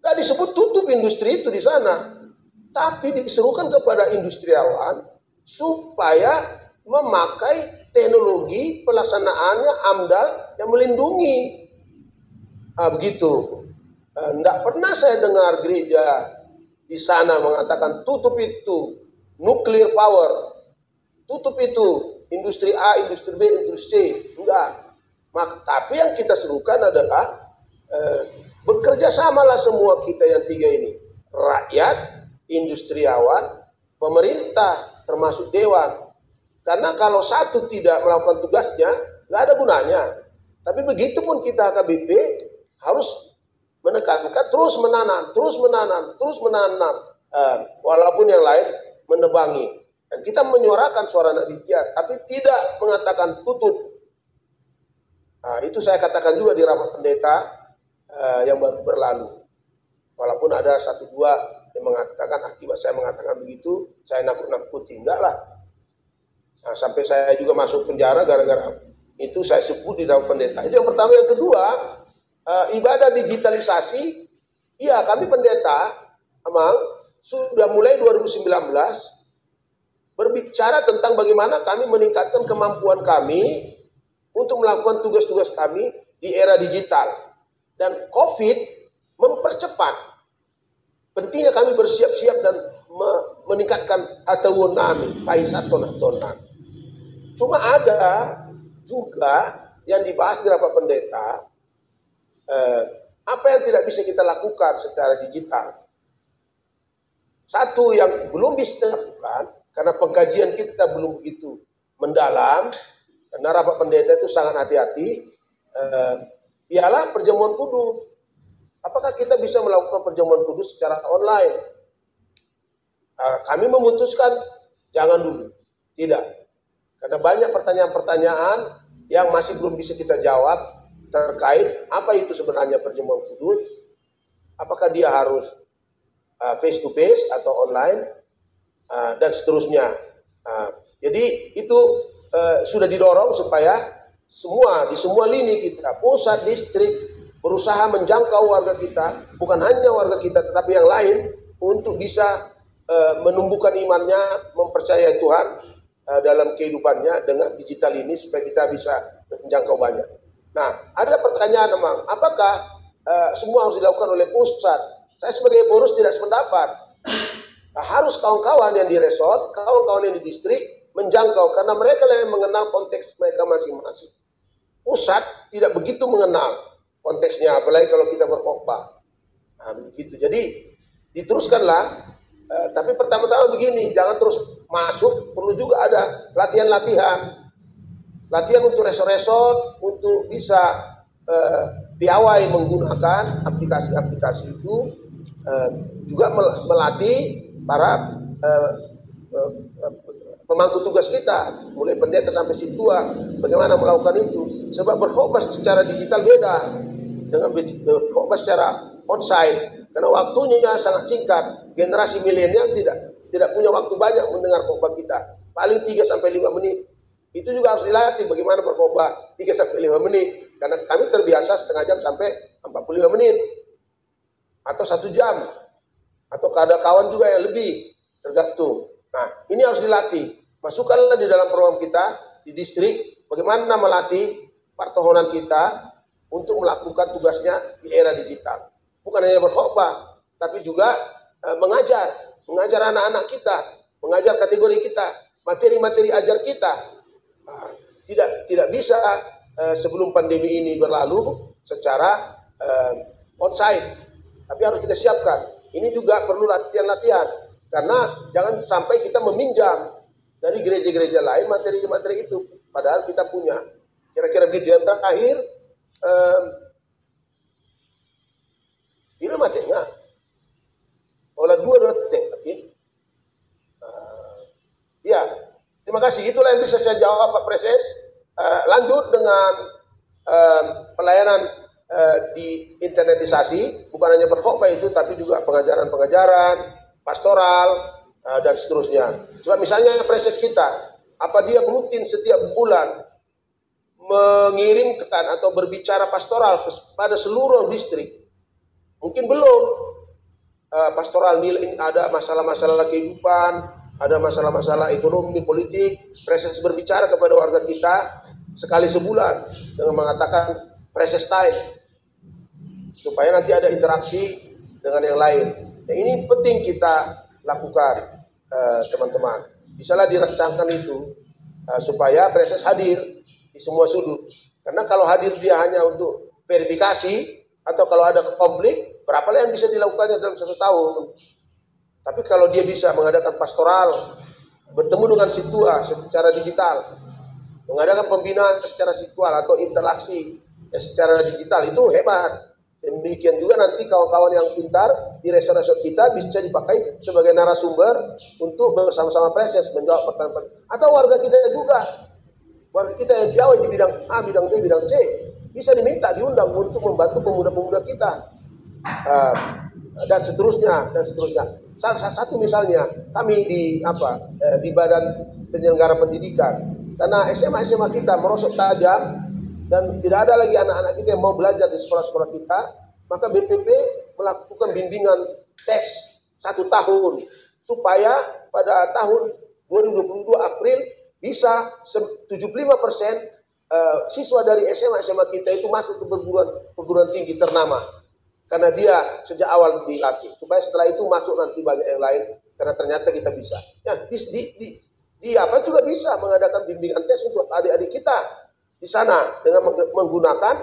Gak disebut tutup industri itu di sana. Tapi diserukan kepada industriawan, supaya memakai teknologi pelaksanaannya AMDAL yang melindungi. Begitu. Tidak pernah saya dengar gereja di sana mengatakan tutup itu nuclear power, tutup itu industri A, industri B, industri C. Enggak. Tapi yang kita serukan adalah bekerja samalah semua kita yang tiga ini. Rakyat, industriawan, pemerintah, termasuk dewan. Karena kalau satu tidak melakukan tugasnya, nggak ada gunanya. Tapi begitu pun kita HKBP harus menekankan terus menanam, walaupun yang lain menebangi. Dan kita menyuarakan suara Nadijat, tapi tidak mengatakan tutup. Itu saya katakan juga di rapat pendeta yang baru berlalu. Walaupun ada satu dua yang mengatakan akibat saya mengatakan begitu, saya nakut-nakuti. Enggak lah. Sampai saya juga masuk penjara gara-gara itu saya sebut di rapat pendeta. Itu yang pertama. Yang kedua, ibadah digitalisasi. Iya, kami pendeta memang sudah mulai 2019 berbicara tentang bagaimana kami meningkatkan kemampuan kami untuk melakukan tugas-tugas kami di era digital. Dan COVID mempercepat. Pentingnya kami bersiap-siap dan meningkatkan atau nami, paisatonan. Cuma ada juga yang dibahas di rapat pendeta, apa yang tidak bisa kita lakukan secara digital. Satu yang belum bisa dilakukan, karena pengkajian kita belum begitu mendalam, karena rapat pendeta itu sangat hati-hati, ialah perjamuan kudus. Apakah kita bisa melakukan perjamuan kudus secara online? Kami memutuskan jangan dulu. Tidak. Karena banyak pertanyaan-pertanyaan yang masih belum bisa kita jawab terkait apa itu sebenarnya perjamuan kudus. Apakah dia harus face to face atau online dan seterusnya. Jadi itu sudah didorong supaya di semua lini kita, pusat, distrik, berusaha menjangkau warga kita, bukan hanya warga kita tetapi yang lain, untuk bisa menumbuhkan imannya, mempercayai Tuhan dalam kehidupannya dengan digital ini supaya kita bisa menjangkau banyak. Nah, ada pertanyaan memang, apakah semua harus dilakukan oleh pusat? Saya sebagai pengurus tidak sependapat. Nah, harus kawan-kawan yang di resort, kawan-kawan yang di distrik menjangkau, karena mereka yang mengenal konteks mereka masing-masing. Pusat tidak begitu mengenal konteksnya, apalagi kalau kita berkhotbah. Nah, begitu. Jadi diteruskanlah, tapi pertama-tama begini, jangan terus masuk, perlu juga ada latihan-latihan. Latihan untuk resort-resort, untuk bisa piawai menggunakan aplikasi-aplikasi itu, juga melatih para pemangku tugas kita, mulai pendeta sampai situa, bagaimana melakukan itu. Sebab berkhotbah secara digital beda dengan berkhotbah secara onsite, karena waktunya sangat singkat. Generasi milenial tidak punya waktu banyak mendengar khotbah kita, paling 3-5 menit. Itu juga harus dilatih bagaimana berkhotbah 3-5 menit, karena kami terbiasa setengah jam sampai 45 menit atau 1 jam, atau ada kawan juga yang lebih, tergantung. Nah, ini harus dilatih. Masukkanlah di dalam program kita di distrik bagaimana melatih pertohonan kita untuk melakukan tugasnya di era digital. Bukan hanya berkhotbah, tapi juga mengajar anak-anak kita, mengajar kategori kita, materi-materi ajar kita. Tidak bisa sebelum pandemi ini berlalu secara onsite, tapi harus kita siapkan. Ini juga perlu latihan-latihan, karena jangan sampai kita meminjam dari gereja-gereja lain materi-materi itu, padahal kita punya. Kira-kira begitu. Yang terakhir, ini materinya olah 2 detik. Ya, terima kasih. Itulah yang bisa saya jawab, Pak Preses. Lanjut dengan pelayanan di internetisasi, bukan hanya berkhotbah itu, tapi juga pengajaran-pengajaran, pastoral, dan seterusnya. Sebab misalnya Preses kita, apa dia rutin setiap bulan mengirimkan atau berbicara pastoral pada seluruh distrik? Mungkin belum. Pastoral nilai ada masalah-masalah kehidupan, ada masalah-masalah ekonomi, politik. Preses berbicara kepada warga kita sekali sebulan dengan mengatakan Preses time, supaya nanti ada interaksi dengan yang lain. Nah, ini penting kita lakukan, teman-teman. Bisalah dirancangkan itu supaya Preses hadir di semua sudut. Karena kalau hadir dia hanya untuk verifikasi, atau kalau ada konflik, berapa yang bisa dilakukannya dalam 1 tahun. Tapi kalau dia bisa mengadakan pastoral, bertemu dengan situa secara digital, mengadakan pembinaan secara situal atau interaksi secara digital, itu hebat. Demikian juga nanti kawan-kawan yang pintar di resort-resort kita bisa dipakai sebagai narasumber untuk bersama-sama Preses menjawab pertanyaan. Atau warga kita juga, warga kita yang jauh di bidang A, bidang B, bidang C, bisa diminta, diundang untuk membantu pemuda-pemuda kita, dan seterusnya. Salah satu misalnya kami di Badan Penyelenggara Pendidikan, karena SMA kita merosot tajam dan tidak ada lagi anak-anak kita yang mau belajar di sekolah-sekolah kita, maka BPP melakukan bimbingan tes 1 tahun supaya pada tahun 2022 April bisa 75% siswa dari SMA kita itu masuk ke perguruan tinggi ternama, karena dia sejak awal dilatih, supaya setelah itu masuk nanti banyak yang lain, karena ternyata kita bisa. Ya, juga bisa mengadakan bimbingan tes untuk adik-adik kita di sana dengan menggunakan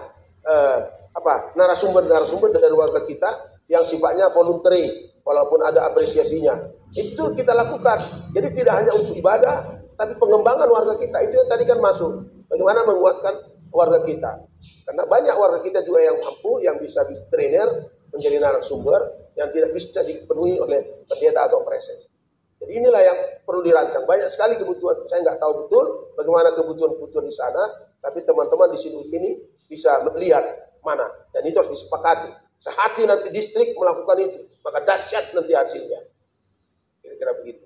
narasumber dari warga kita yang sifatnya voluntary, walaupun ada apresiasinya. Itu kita lakukan. Jadi tidak hanya untuk ibadah, tapi pengembangan warga kita. Itu yang tadi kan masuk. Bagaimana menguatkan warga kita. Karena banyak warga kita juga yang mampu, yang bisa trainer, menjadi narasumber, yang tidak bisa dipenuhi oleh pendeta atau presiden. Jadi inilah yang perlu dirancang. Banyak sekali kebutuhan, saya nggak tahu betul bagaimana kebutuhan-kebutuhan di sana, tapi teman-teman di sini bisa melihat mana. Dan itu harus disepakati. Sehati nanti distrik melakukan itu, maka dahsyat nanti hasilnya. Kira-kira begitu.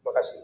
Terima kasih.